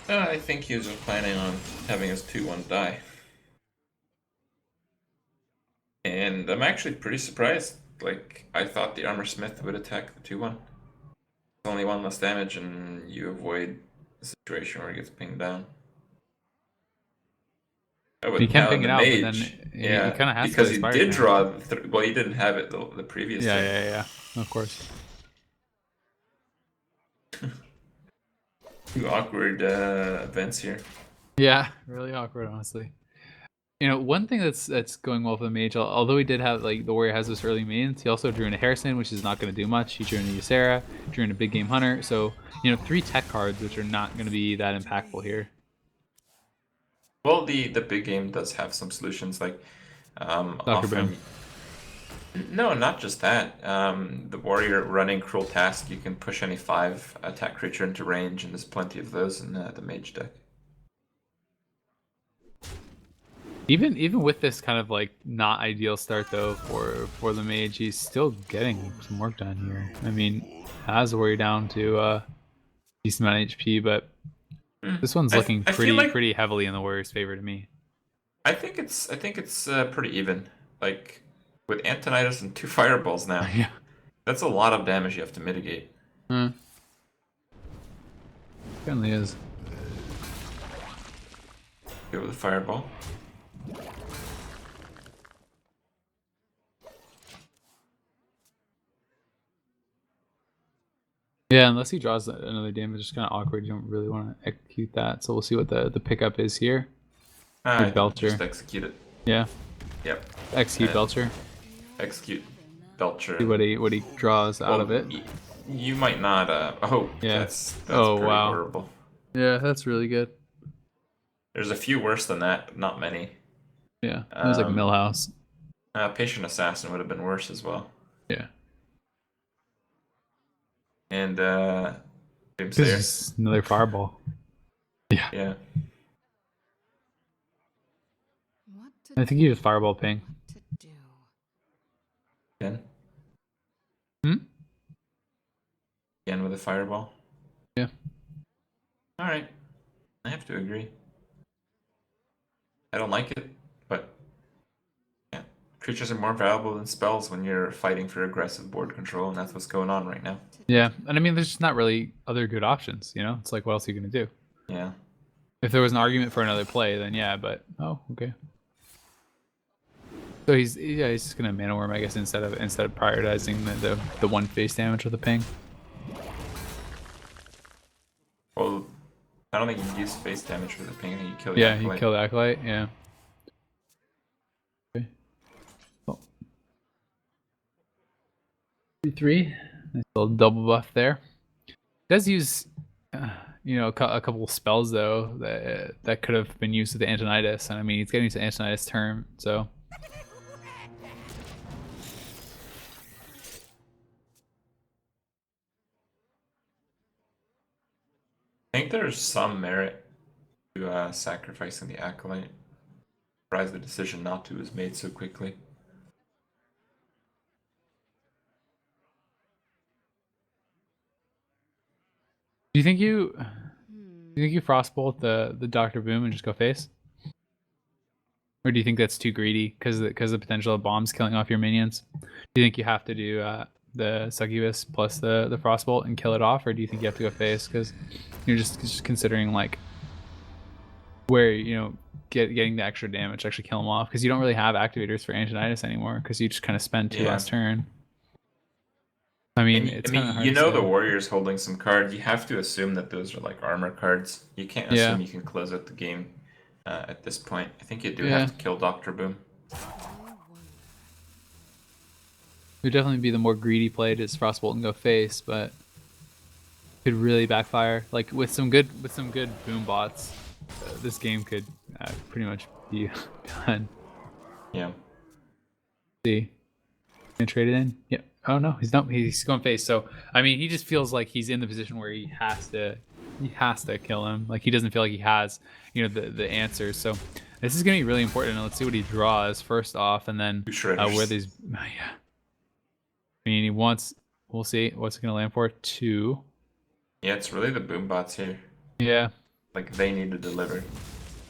I think he was just planning on having his 2-1 die. And I'm actually pretty surprised. Like, I thought the Armor Smith would attack the 2-1. Only 1 less damage, and you avoid the situation where he gets pinged down. Oh, You can ping it the out, mage, but then yeah, he kind of has because to he Fire did Cannon. draw. Well, he didn't have it the previous. Yeah, turn. yeah, of course. Two awkward events here. Yeah, really awkward, honestly. You know, one thing that's going well for the mage, although he did have like the warrior has this early mains, he also drew in a Hearthstone, which is not going to do much. He drew in a Ysera, drew in a big game hunter. So 3 tech cards, which are not going to be that impactful here. Well, the big game does have some solutions, like Dr. Boom. No, not just that. The warrior running Cruel Task, you can push any 5 attack creature into range, and there's plenty of those in the mage deck. Even with this kind of like not ideal start though for the mage, he's still getting some work done here. I mean, has warrior down to decent amount of HP, but this one's looking I feel like pretty heavily in the warrior's favor to me. I think it's pretty even. Like with Antonidas and 2 fireballs now, Yeah. that's a lot of damage you have to mitigate. Certainly is. Go with the fireball. Yeah, unless he draws another damage, it's kind of awkward. You don't really want to execute that. So we'll see what the pickup is here. Belcher. Just execute it. Yeah, Yep. execute Belcher. Execute Belcher. See what he draws out of it. You might not. Oh, Yeah. That's Oh, pretty wow. horrible. Yeah, that's really good. There's a few worse than that, but not many. Yeah, it was like Millhouse. Patient Assassin would have been worse as well. Yeah. And This Doomsayer. is another fireball. Yeah. Yeah. I think he just fireball ping. Again. Hmm? Again with a fireball. Yeah. Alright. I have to agree. I don't like it, but yeah. Creatures are more valuable than spells when you're fighting for aggressive board control, and that's what's going on right now. Yeah, and I mean, there's just not really other good options, you know? It's like, what else are you going to do? Yeah. If there was an argument for another play, then yeah, but... Oh, okay. So he's just going to Mana Worm, I guess, instead of prioritizing the one face damage with the ping. Well, I don't think you use face damage for the ping, I think you kill the Yeah, Acolyte. you kill the Acolyte, yeah. Okay. Oh. 3/3. Nice little double buff there. Does use, you know, a couple spells though that could have been used with the Antonidas, and I mean he's getting to Antonidas turn, so. I think there's some merit to sacrificing the Acolyte. Surprised the decision not to was made so quickly. Do you think you frostbolt the Dr. Boom and just go face? Or do you think that's too greedy because of the potential of bombs killing off your minions? Do you think you have to do the Succubus plus the Frostbolt and kill it off, or do you think you have to go face because you're just considering like where, you know, getting the extra damage to actually kill them off, because you don't really have activators for Antonidas anymore because you just kind of spend 2 last turn. I mean, it's kind of hard you to know say. the warrior's holding some cards. You have to assume that those are like armor cards. You can't assume you can close out the game at this point. I think you do have to kill Dr. Boom. It would definitely be the more greedy play to just Frostbolt and go face, but could really backfire. Like with some good boom bots, this game could pretty much be done. Yeah. See, gonna trade it in. Yeah. Oh no, he's not. He's going face. So I mean, he just feels like he's in the position where he has to kill him. Like he doesn't feel like he has, you know, the answers. So this is gonna be really important. And let's see what he draws first off, and then where these. Yeah. I mean, he wants. We'll see what's it gonna land for. 2. Yeah, it's really the boom bots here. Yeah. Like they need to deliver.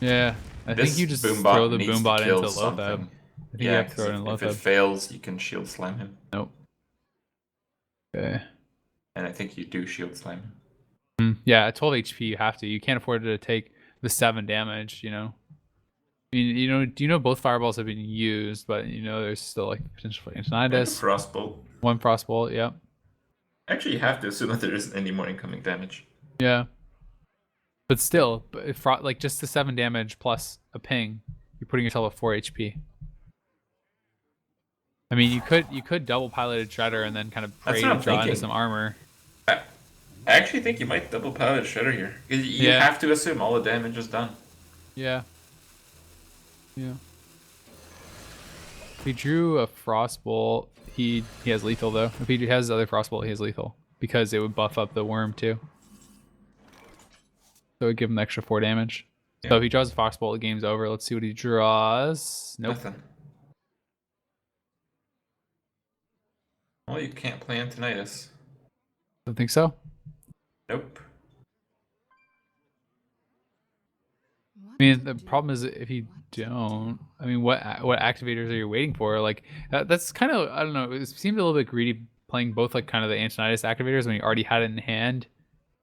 Yeah. I think you just boom bot throw the needs boom to bot into kill low something. fab. I think you Yeah, have to throw it in low if it fab. fails, you can shield slam him. Nope. Okay. And I think you do shield slam him. Yeah, at 12 HP you have to. You can't afford to take the 7 damage, you know. I mean, you know, do you know both fireballs have been used, but you know there's still like potential for Antonidas. Frostbolt. 1 Frostbolt, yep. Actually, you have to assume that there isn't any more incoming damage. Yeah. But still, if like just the 7 damage plus a ping, you're putting yourself at 4 HP. I mean, you could double piloted Shredder and then kind of pray to draw into some armor. I actually think you might double pilot Shredder here. You have to assume all the damage is done. Yeah. Yeah. If he drew a Frostbolt, he has lethal though. If he has other Frostbolt, he has lethal because it would buff up the worm too. So it would give him extra 4 damage. Yeah. So if he draws a Foxbolt, the game's over. Let's see what he draws. Nope. Nothing. Well, you can't play Antonidas. Don't think so. Nope. I mean, the problem is if you don't. I mean, what activators are you waiting for? Like that's kind of, I don't know. It seemed a little bit greedy playing both like kind of the Antonidas activators when you already had it in hand,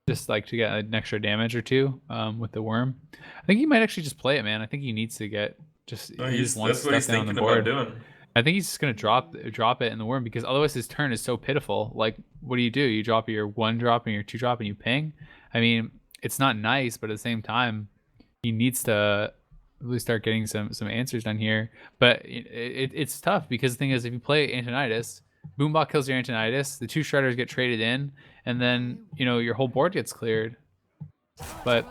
just like to get an extra damage or 2 with the worm. I think he might actually just play it, man. I think he needs to get just No, he just wants that's what he's stuff down thinking the board. about doing. I think he's just gonna drop it in the worm because otherwise his turn is so pitiful. Like, what do? You drop your 1 drop and your 2 drop and you ping. I mean, it's not nice, but at the same time, he needs to really start getting some answers done here. But it's tough because the thing is, if you play Antonidas, Boombot kills your Antonidas, the 2 shredders get traded in, and then your whole board gets cleared. But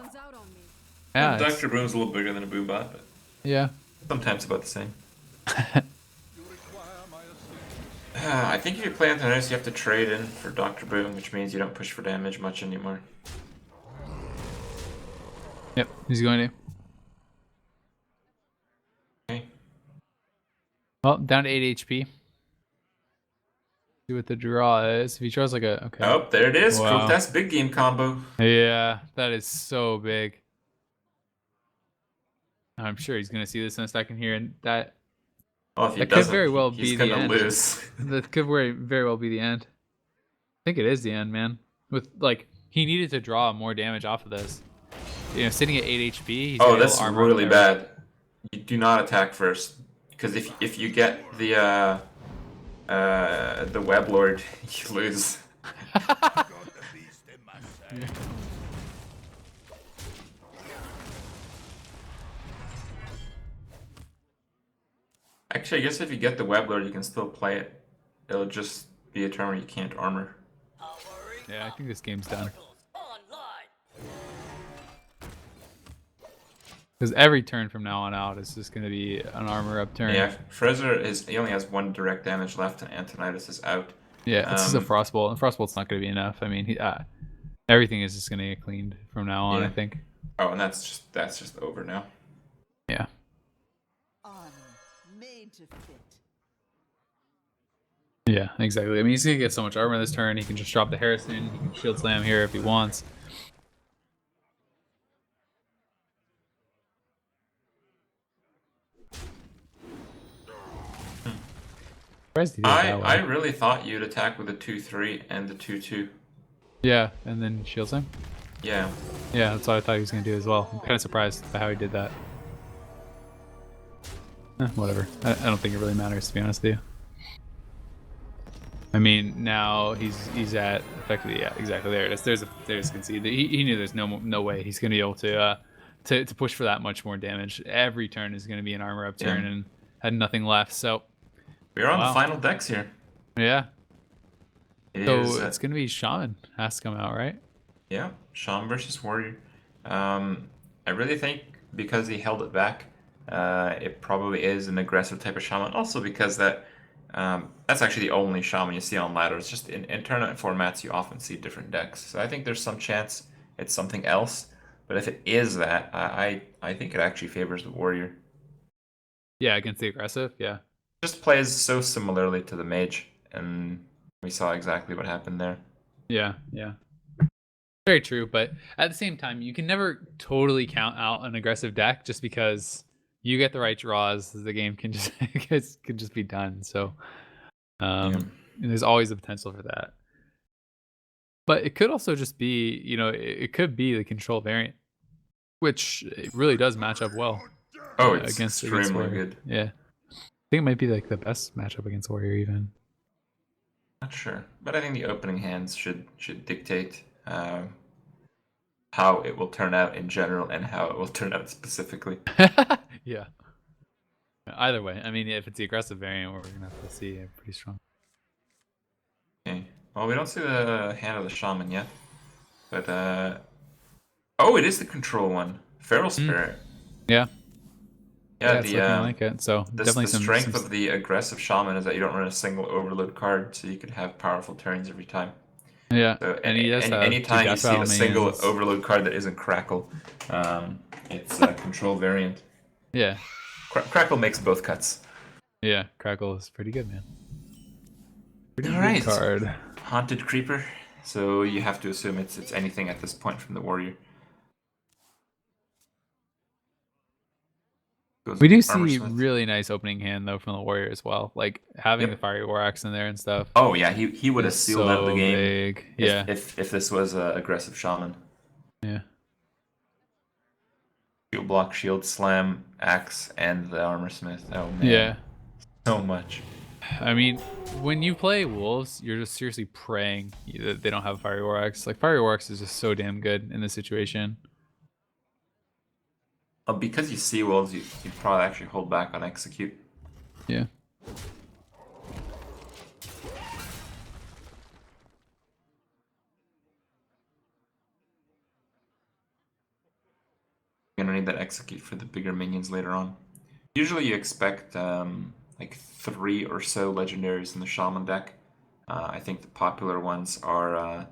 yeah, Dr. Boom's a little bigger than a Boombot, but yeah. sometimes about the same. You require my assistance. I think if you play Antonidas, you have to trade in for Dr. Boom, which means you don't push for damage much anymore. Yep, he's going to. Okay. Well, down to 8 HP. See what the draw is. If he draws like a okay. Oh, there it is. Wow. That's big game combo. Yeah, that is so big. I'm sure he's gonna see this in a second here, and that Well, if he That could doesn't, very well he's be the gonna end. lose. that could very well be the end. I think it is the end, man. With like he needed to draw more damage off of this. Sitting at 8 HP. He's Oh, gonna that's get armor up really there. bad. You do not attack first, because if you get the Web Lord, you lose. Got the beast in my sack. Actually, I guess if you get the Web Lord, you can still play it. It'll just be a turn where you can't armor. Yeah, I think this game's done. Because every turn from now on out is just gonna be an armor up turn. Yeah, Frezzar he only has 1 direct damage left, and Antonidas is out. Yeah, it's just a Um, Frostbolt, and Frostbolt's not gonna be enough. I mean, everything is just gonna get cleaned from now on. Yeah. I think. Oh, and that's just over now. Yeah. Armor made to fit. Yeah, exactly. I mean, he's gonna get so much armor this turn. He can just drop the Harrison. He can shield slam here if he wants. Surprised he did it that way. I really thought you'd attack with the 2/3 and the 2/2. Yeah, and then shield slam. Yeah. Yeah, that's what I thought he was gonna do as well. I'm kind of surprised by how he did that. Whatever. I don't think it really matters, to be honest with you. I mean, now he's at effectively, yeah, exactly, there it is. There's concede. He knew there's no way he's gonna be able to push for that much more damage. Every turn is gonna be an armor up turn, Yeah. and had nothing left. So We're on Wow. the final decks here. yeah, It so is, it's gonna be Shaman has to come out, right? yeah, Shaman versus Warrior. I really think because he held it back, it probably is an aggressive type of Shaman. Also because that's actually the only Shaman you see on ladder. It's just in tournament formats you often see different decks. So I think there's some chance it's something else. But if it is that, I think it actually favors the Warrior. Yeah, against the aggressive. Yeah. Just plays so similarly to the Mage, and we saw exactly what happened there. Yeah, yeah. Very true, but at the same time, you can never totally count out an aggressive deck just because you get the right draws, the game can just can just be done. So and there's always the potential for that. But it could also just be, it could be the control variant, which it really does match up well. Oh, it's against extremely Warrior. good. Yeah. I think it might be like the best matchup against Warrior even. Not sure, but I think the opening hands should dictate how it will turn out in general and how it will turn out specifically. Yeah. Either way, I mean, if it's the aggressive variant, we're gonna have to see it pretty strong. Okay. Well, we don't see the hand of the Shaman yet, but oh, it is the control one, Feral Spirit. Yeah. Yeah, it's looking like it. So definitely the some strength of the aggressive shaman is that you don't run a single overload card, so you can have powerful turns every time. yeah, So and he does have 2 anytime you death see rattle a single minions. overload card that isn't Crackle, it's a control variant. Yeah, Crackle makes both cuts. yeah, Crackle is pretty good, man. Pretty All good right, card. Haunted Creeper. So you have to assume it's anything at this point from the warrior. Goes We do Armor see Smith. really nice opening hand though from the warrior as well. Like having Yep. the fiery war axe in there and stuff. Oh yeah, he would have Is sealed out the so game big. if Yeah, if this was a aggressive shaman. yeah. Shield block, shield slam, axe, and the armor smith. Oh man, Yeah. so much. I mean, when you play wolves, you're just seriously praying that they don't have fiery war axe. Like fiery war axe is just so damn good in this situation. Because you see wolves, you probably actually hold back on execute. Yeah. You're gonna need that execute for the bigger minions later on. Usually you expect like 3 or so legendaries in the shaman deck. I think the popular ones are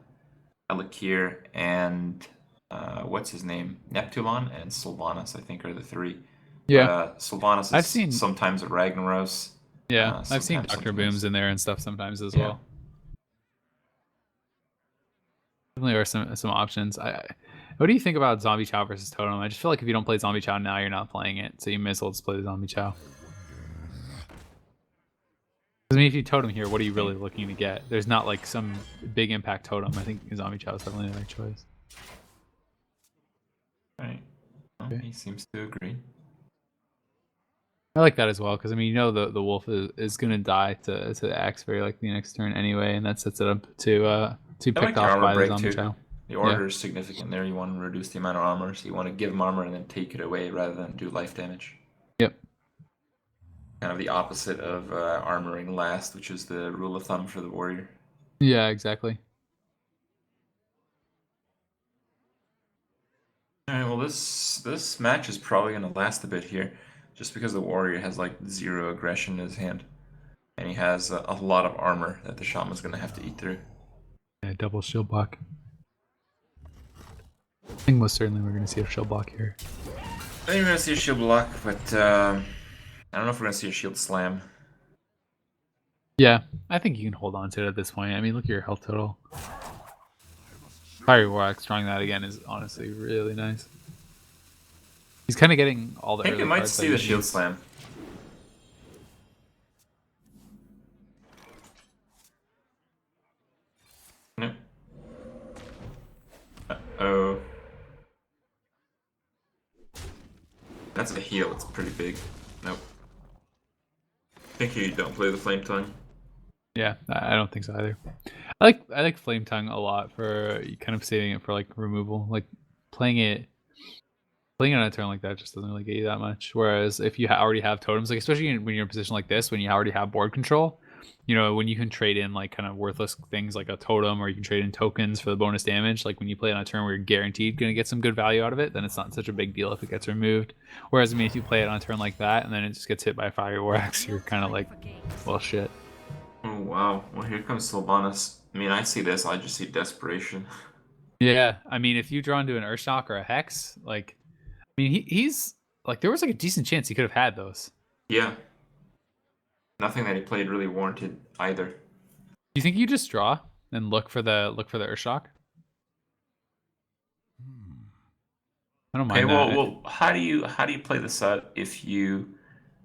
Alakir and what's his name? Neptulon and Sylvanas, I think, are the 3. Yeah. But Sylvanas I've is seen sometimes a Ragnaros. Yeah, I've seen Sometimes Doctor something Booms else. in there and stuff sometimes as Yeah. well. Definitely are some options. What do you think about Zombie Chow versus Totem? I just feel like if you don't play Zombie Chow now, you're not playing it. So you may as well just play the Zombie Chow. I mean, if you Totem here, what are you really looking to get? There's not like some big impact Totem. I think Zombie Chow is definitely the right choice. Right. Well, Okay. he seems to agree. I like that as well because I mean, you know, the wolf is gonna die to the axe very likely next turn anyway, and that sets it up to I like picked the off armor by the break Zombie too. Chow. The order is significant there. You want to reduce the amount of armor, so you want to give him armor and then take it away rather than do life damage. Yep. Kind of the opposite of armoring last, which is the rule of thumb for the warrior. Yeah, exactly. All right, well this match is probably gonna last a bit here, just because the warrior has like 0 aggression in his hand, and he has a lot of armor that the shaman's gonna have to eat through. Yeah, double shield block. I think most certainly we're gonna see a shield block here. I think we're gonna see a shield block, but I don't know if we're gonna see a shield slam. Yeah, I think you can hold on to it at this point. I mean, look at your health total. Fiery War Axe trying that again is honestly really nice. He's kind of getting all the I think early we might cards that see he the shield needs. slam. Nope. Uh-oh. That's a heal, it's pretty big. Nope. I think you don't play the Flame Tongue. Yeah, I don't think so either. I like Flame Tongue a lot for kind of saving it for like removal. Like playing it on a turn like that just doesn't really get you that much. Whereas if you already have totems, like especially when you're in a position like this, when you already have board control, you know, when you can trade in like kind of worthless things like a totem, or you can trade in tokens for the bonus damage. Like when you play on a turn where you're guaranteed going to get some good value out of it, then it's not such a big deal if it gets removed. Whereas I mean, if you play it on a turn like that and then it just gets hit by a Fire War Axe, you're kind of like, well, shit. Oh wow. Well, here comes Sylvanas. I mean, I see this, I just see desperation. Yeah, I mean, if you draw into an Earthshock or a Hex, like, I mean, he's like, there was like a decent chance he could have had those. Yeah. Nothing that he played really warranted either. Do you think you just draw and look for the Earthshock? I don't mind Okay, that. well, how do you play this out if you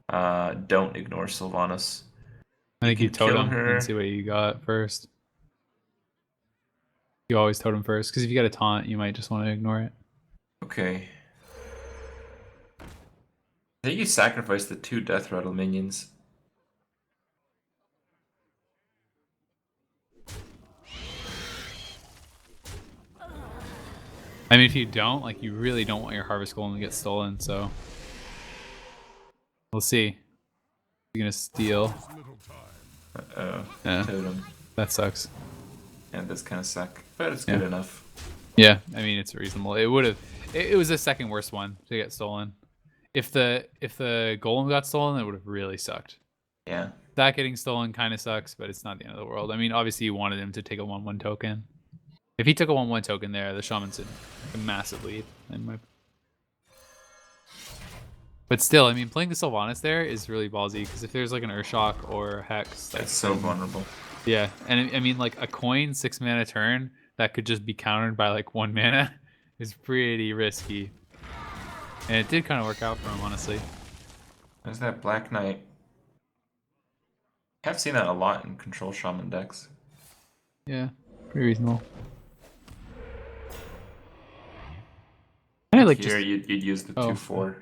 don't ignore Sylvanas? I think you can kill totem her. and see what you got first. You always totem first, because if you got a taunt, you might just want to ignore it. Okay. I think you sacrifice the 2 Death Rattle minions. I mean, if you don't, like, you really don't want your Harvest Golem to get stolen, so we'll see. You're gonna steal. Uh-oh. Yeah, Totem. that sucks. And this kind of suck, but it's good enough. Yeah, I mean, it's reasonable. It would have. It was the second worst one to get stolen. if the golem got stolen, it would have really sucked. Yeah. That getting stolen kind of sucks, but it's not the end of the world. I mean, obviously you wanted him to take a 1/1 token. If he took a 1/1 token there, the shaman's in a massive lead. But still, I mean, playing the Sylvanas there is really ballsy because if there's like an Urshock or Hex, That's so vulnerable. yeah, and I mean like a coin 6 mana turn that could just be countered by like 1 mana is pretty risky. And it did kind of work out for him, honestly. There's that Black Knight. I have seen that a lot in control shaman decks. Yeah, pretty reasonable. I like Here just you'd use the 2/4. I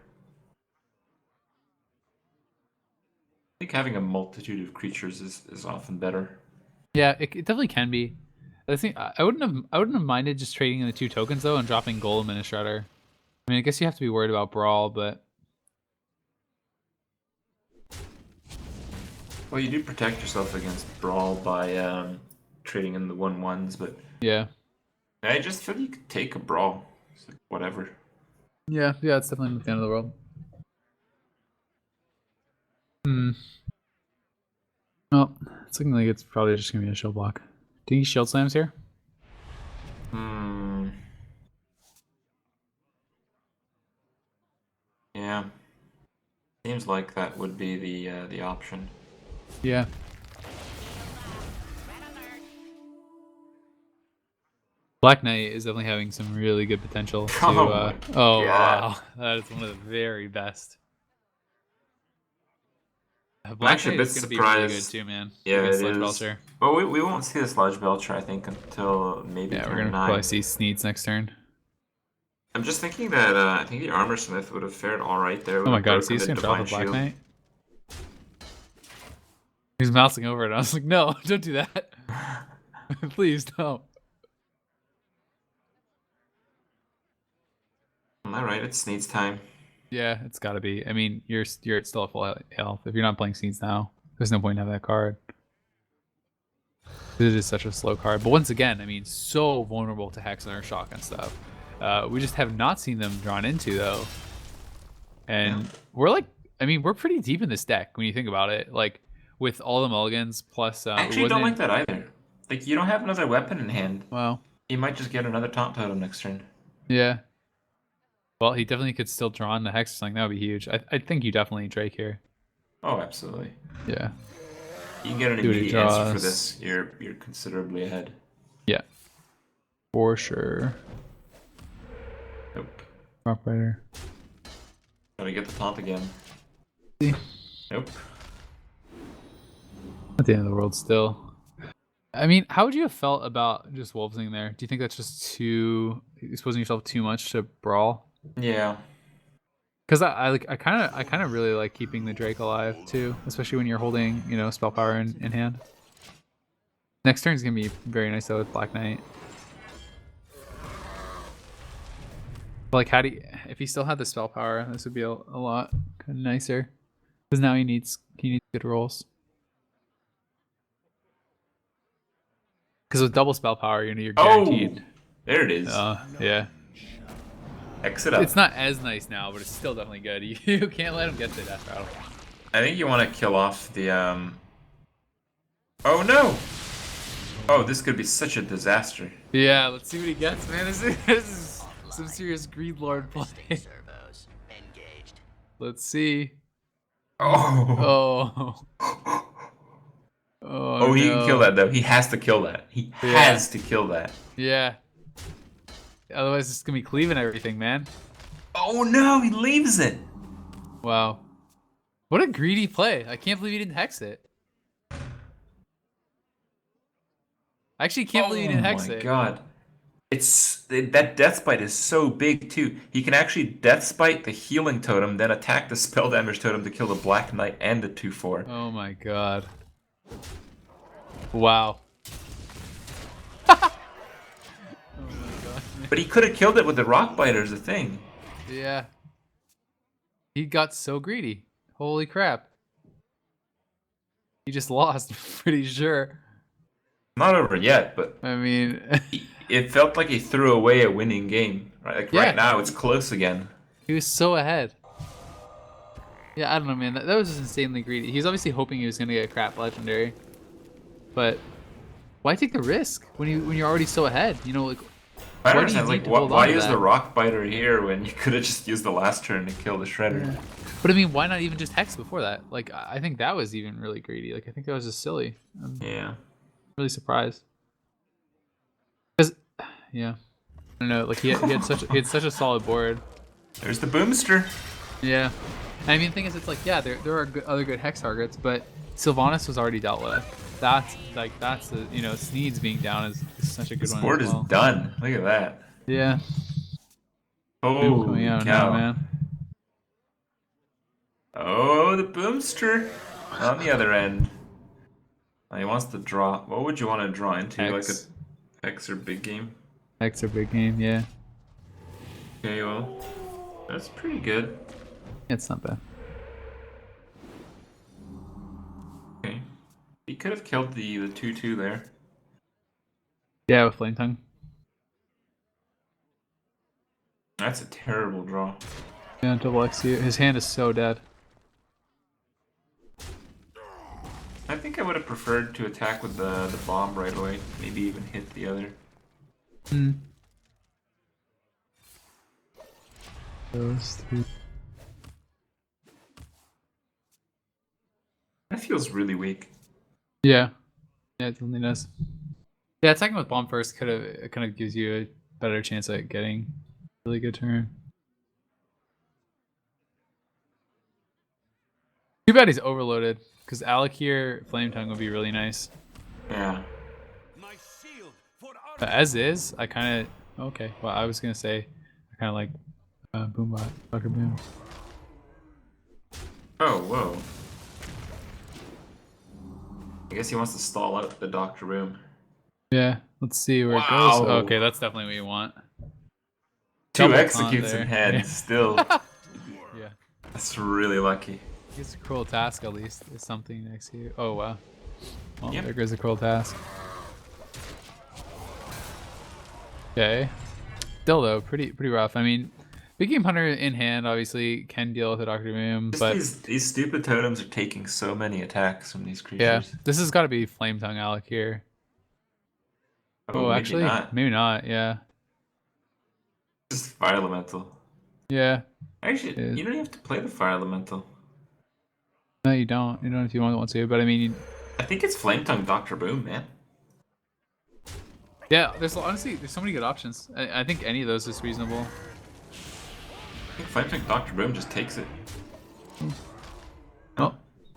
think having a multitude of creatures is often better. yeah, it definitely can be. I think I wouldn't have minded just trading in the 2 tokens though and dropping Golem and a Shredder. I mean, I guess you have to be worried about Brawl, but Well, you do protect yourself against Brawl by trading in the 1/1s, but yeah. I just feel you could take a Brawl. It's like, whatever. Yeah, it's definitely not the end of the world. Well, it's looking like it's probably just gonna be a shield block. Do you shield slams here? Yeah. Seems like that would be the option. Yeah. Black Knight is definitely having some really good potential to. Oh my oh God. wow, that is one of the very best. I'm Black actually a Knight bit is gonna be really good surprised. too, man. Yeah, Against it Sludge is. Belcher. Well, we won't see the Sludge Belcher, I think, until maybe Yeah, we're turn gonna 9. probably see Sneeds next turn. I'm just thinking that I think the Armor Smith would have fared all right there. Oh my god, is he just gonna drop a Black Knight? He's mousing over it. I was like, no, don't do that. Please don't. Am I right? It Sneeds time. Yeah, it's gotta be. I mean, you're still at full health. If you're not playing Sneeds now, there's no point in having that card. It is such a slow card. But once again, I mean, so vulnerable to Hex and Urshock and stuff. We just have not seen them drawn into though. And we're like, I mean, we're pretty deep in this deck when you think about it. Like with all the mulligans plus. I actually don't like that either. Like you don't have another weapon in hand. Well, You might just get another Taunt Totem next turn. yeah. Well, he definitely could still draw in the Hex or something. That would be huge. I think you definitely Drake here. Oh, absolutely. Yeah. You can get an See what he immediate answer for draws. this. You're considerably ahead. Yeah. For sure. Nope. Rock Rider. Try to get the taunt again. See? Nope. At the end of the world still. I mean, how would you have felt about just Wolvesing there? Do you think that's just too exposing yourself too much to Brawl? Yeah. Because I kind of really like keeping the Drake alive too, especially when you're holding, you know, spell power in hand. Next turn's gonna be very nice though with Black Knight. But like, how do you, if he still had the spell power, this would be a lot kind of nicer. Because now he needs good rolls. Because with double spell power, you know, you're guaranteed. Oh, there it is. Yeah. Exit up. It's not as nice now, but it's still definitely good. You can't let him get to death rattle. I think you want to kill off the Oh no! Oh, this could be such a disaster. Yeah, let's see what he gets, man. This is some serious Greed Lord play. Servos engaged. Let's see. Oh. Oh. Oh, he can kill that though. He has to kill that. He has to kill that. Yeah. Otherwise, it's gonna be cleaving everything, man. Oh no, he leaves it. Wow. What a greedy play. I can't believe he didn't hex it. I actually can't believe he didn't hex it. Oh my god. That Death Bite is so big too. He can actually Death Spite the healing totem, then attack the spell damage totem to kill the Black Knight and the 2/4. Oh my god. Wow. Oh my god. But he could have killed it with the Rock Biter is the thing. Yeah. He got so greedy. Holy crap. He just lost, pretty sure. Not over yet, but I mean, it felt like he threw away a winning game. Right? Like Yeah. right now, it's close again. he was so ahead. Yeah, I don't know, man. That was just insanely greedy. He was obviously hoping he was gonna get a crap legendary, but why take the risk when you're already so ahead? You know, like I don't why do you understand. need Like, to hold why on to use the that? rock biter here when you could have just used the last turn to kill the shredder? Yeah. But I mean, why not even just hex before that? Like, I think that was even really greedy. Like, I think that was just silly. I'm Yeah. really surprised. Cause, yeah, I don't know. Like he had such a solid board. There's the boomster. Yeah, and I mean, the thing is, it's like, yeah, there are other good hex targets, but Sylvanas was already dealt with. That's the, you know, Sneed's being down is such a good This one board as is well. done. Look at that. Yeah, boom coming Holy out now, cow. man. Oh, the boomster on the other end. He wants to draw. What would you want to draw into? Like a Hex, X or big game? hex are big game. Yeah, Okay, well, that's pretty good. it's not bad. Okay. He could have killed the 2/2 there. Yeah, with flame tongue. That's a terrible draw. Yeah, double X. His hand is so dead. I think I would have preferred to attack with the bomb right away. Maybe even hit the other. Hmm. Those three. That feels really weak. Yeah, yeah, it definitely does. Yeah, attacking with bomb first kind of gives you a better chance at getting a really good turn. Too bad he's overloaded, because Alec here, Flame Tongue would be really nice. Yeah. My shield for But as is, I kind of okay. Well, I was gonna say I kind of like Boombot, Dr. Boom. Oh, whoa. I guess he wants to stall out the Doctor Room. Yeah, let's see where it Wow. goes. Okay, that's definitely what you want. Two Double taunt executes there. in hand, Yeah. still. Yeah. That's really lucky. It's a cruel task at least. There's something next to you. Oh wow. Well, Yep. there goes the cruel task. Okay. Still though, pretty rough. I mean, Big Game Hunter in hand obviously can deal with a Doctor Boom, Just but these stupid totems are taking so many attacks from these yeah, creatures. this has got to be Flame Tongue Alec here. Oh, Oh, maybe actually, not. maybe not. Yeah, Just Fire Elemental. yeah. Actually, It- you don't have to play the Fire Elemental. No, you don't. You don't if you want to, but I mean, I think it's Flame Tongue Doctor Boom, man. yeah. There's honestly so many good options. I think any of those is reasonable. I think Flame Tongue Doctor Boom just takes it. Well,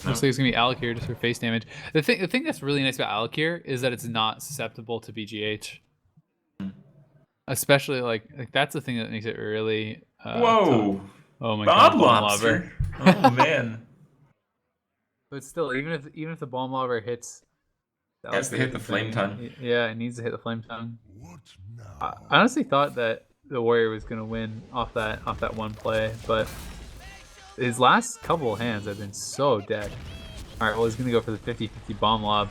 No. looks like it's gonna be Alec here just for face damage. The thing that's really nice about Alec here is that it's not susceptible to BGH. Especially like that's the thing that makes it really. Whoa! Oh my Bomb god, bomb lobber. Lobster! Oh man. But still, even if the bomb lobber hits, Has to hit the Flame Tongue. Yeah, it needs to hit the flame tongue. what now? I honestly thought that the warrior was gonna win off that one play, but his last couple of hands have been so dead. All right, well he's gonna go for the 50-50 bomb lob.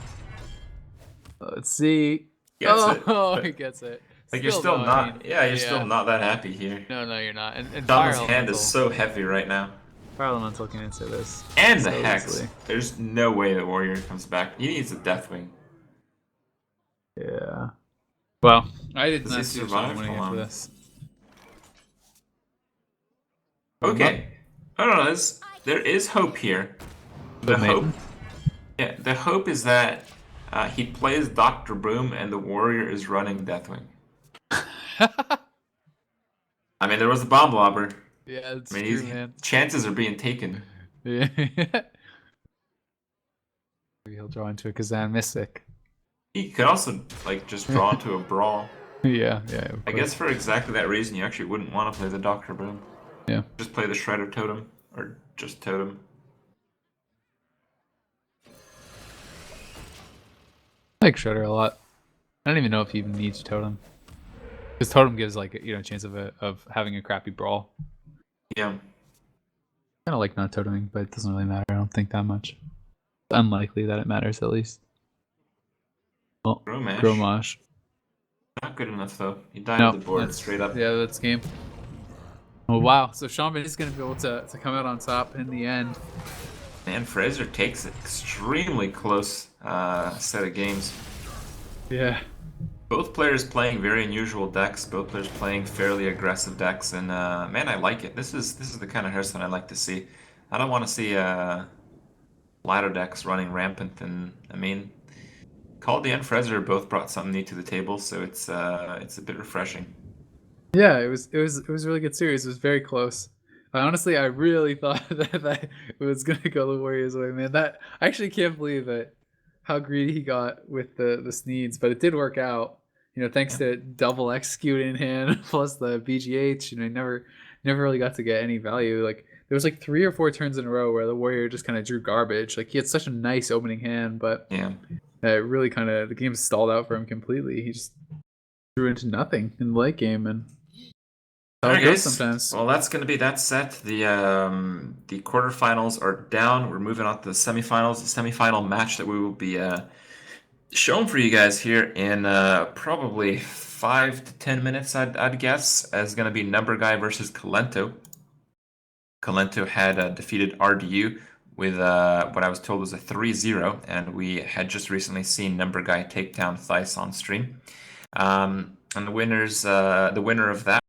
Let's see. Gets it, Oh, but- he gets it. Like you're still though, not. I mean, Yeah, you're still not that happy here. No, you're not. And Donald's Fire hand Elemental, is so heavy right now. Fire Elemental can answer this. And so the Hex. easily. There's no way the Warrior comes back. He needs a Deathwing. Yeah. Well, I did Does not he see survive? Sean winning Hold after on. this. Okay. Oh no, there is hope here. The hope. Maiden? Yeah, the hope is that he plays Doctor Boom and the Warrior is running Deathwing. I mean, there was a Bomb Lobber. Yeah, it's I mean, true, man. chances are being taken. Yeah. Maybe he'll draw into a Kazan Mystic. He could also like just draw into a Brawl. Yeah. Of I course. guess for exactly that reason, you actually wouldn't want to play the Doctor Boom. Yeah. Just play the Shredder Totem, or just Totem. I like Shredder a lot. I don't even know if he even needs Totem. Because Totem gives like a chance of having a crappy brawl. Yeah. Kind of like not toteming, but it doesn't really matter. I don't think that much. It's unlikely that it matters at least. Well, Gromash. Gromash. Not good enough though. He died No, on the board that's straight up. Yeah, that's game. Oh wow! So Shaman is going to be able to come out on top in the end. And Frezzar takes an extremely close set of games. Yeah. Both players playing very unusual decks. Both players playing fairly aggressive decks, and man, I like it. This is the kind of Hearthstone I like to see. I don't want to see ladder decks running rampant, and I mean, Kaldi and Frezzar both brought something new to the table, so it's a bit refreshing. Yeah, it was a really good series. It was very close. Honestly, I really thought that it was gonna go the Warriors' way, man. That I actually can't believe that how greedy he got with the Sneeds, but it did work out. Thanks Yeah. to double execute in hand plus the BGH. Never really got to get any value. Like there was like 3 or 4 turns in a row where the Warrior just kind of drew garbage. Like he had such a nice opening hand, but Yeah. it really kind of the game stalled out for him completely. He just drew into nothing in the late game, and how All right, it goes guys. sometimes. Well, that's going to be that set. The quarterfinals are down. We're moving on to the semifinals. The semifinal match that we will be showing for you guys here in probably 5 to 10 minutes, I'd guess, is going to be Number Guy versus Kalento. Kalento had defeated RDU with what I was told was a 3-0, and we had just recently seen Number Guy take down Theiss on stream. And the winner of that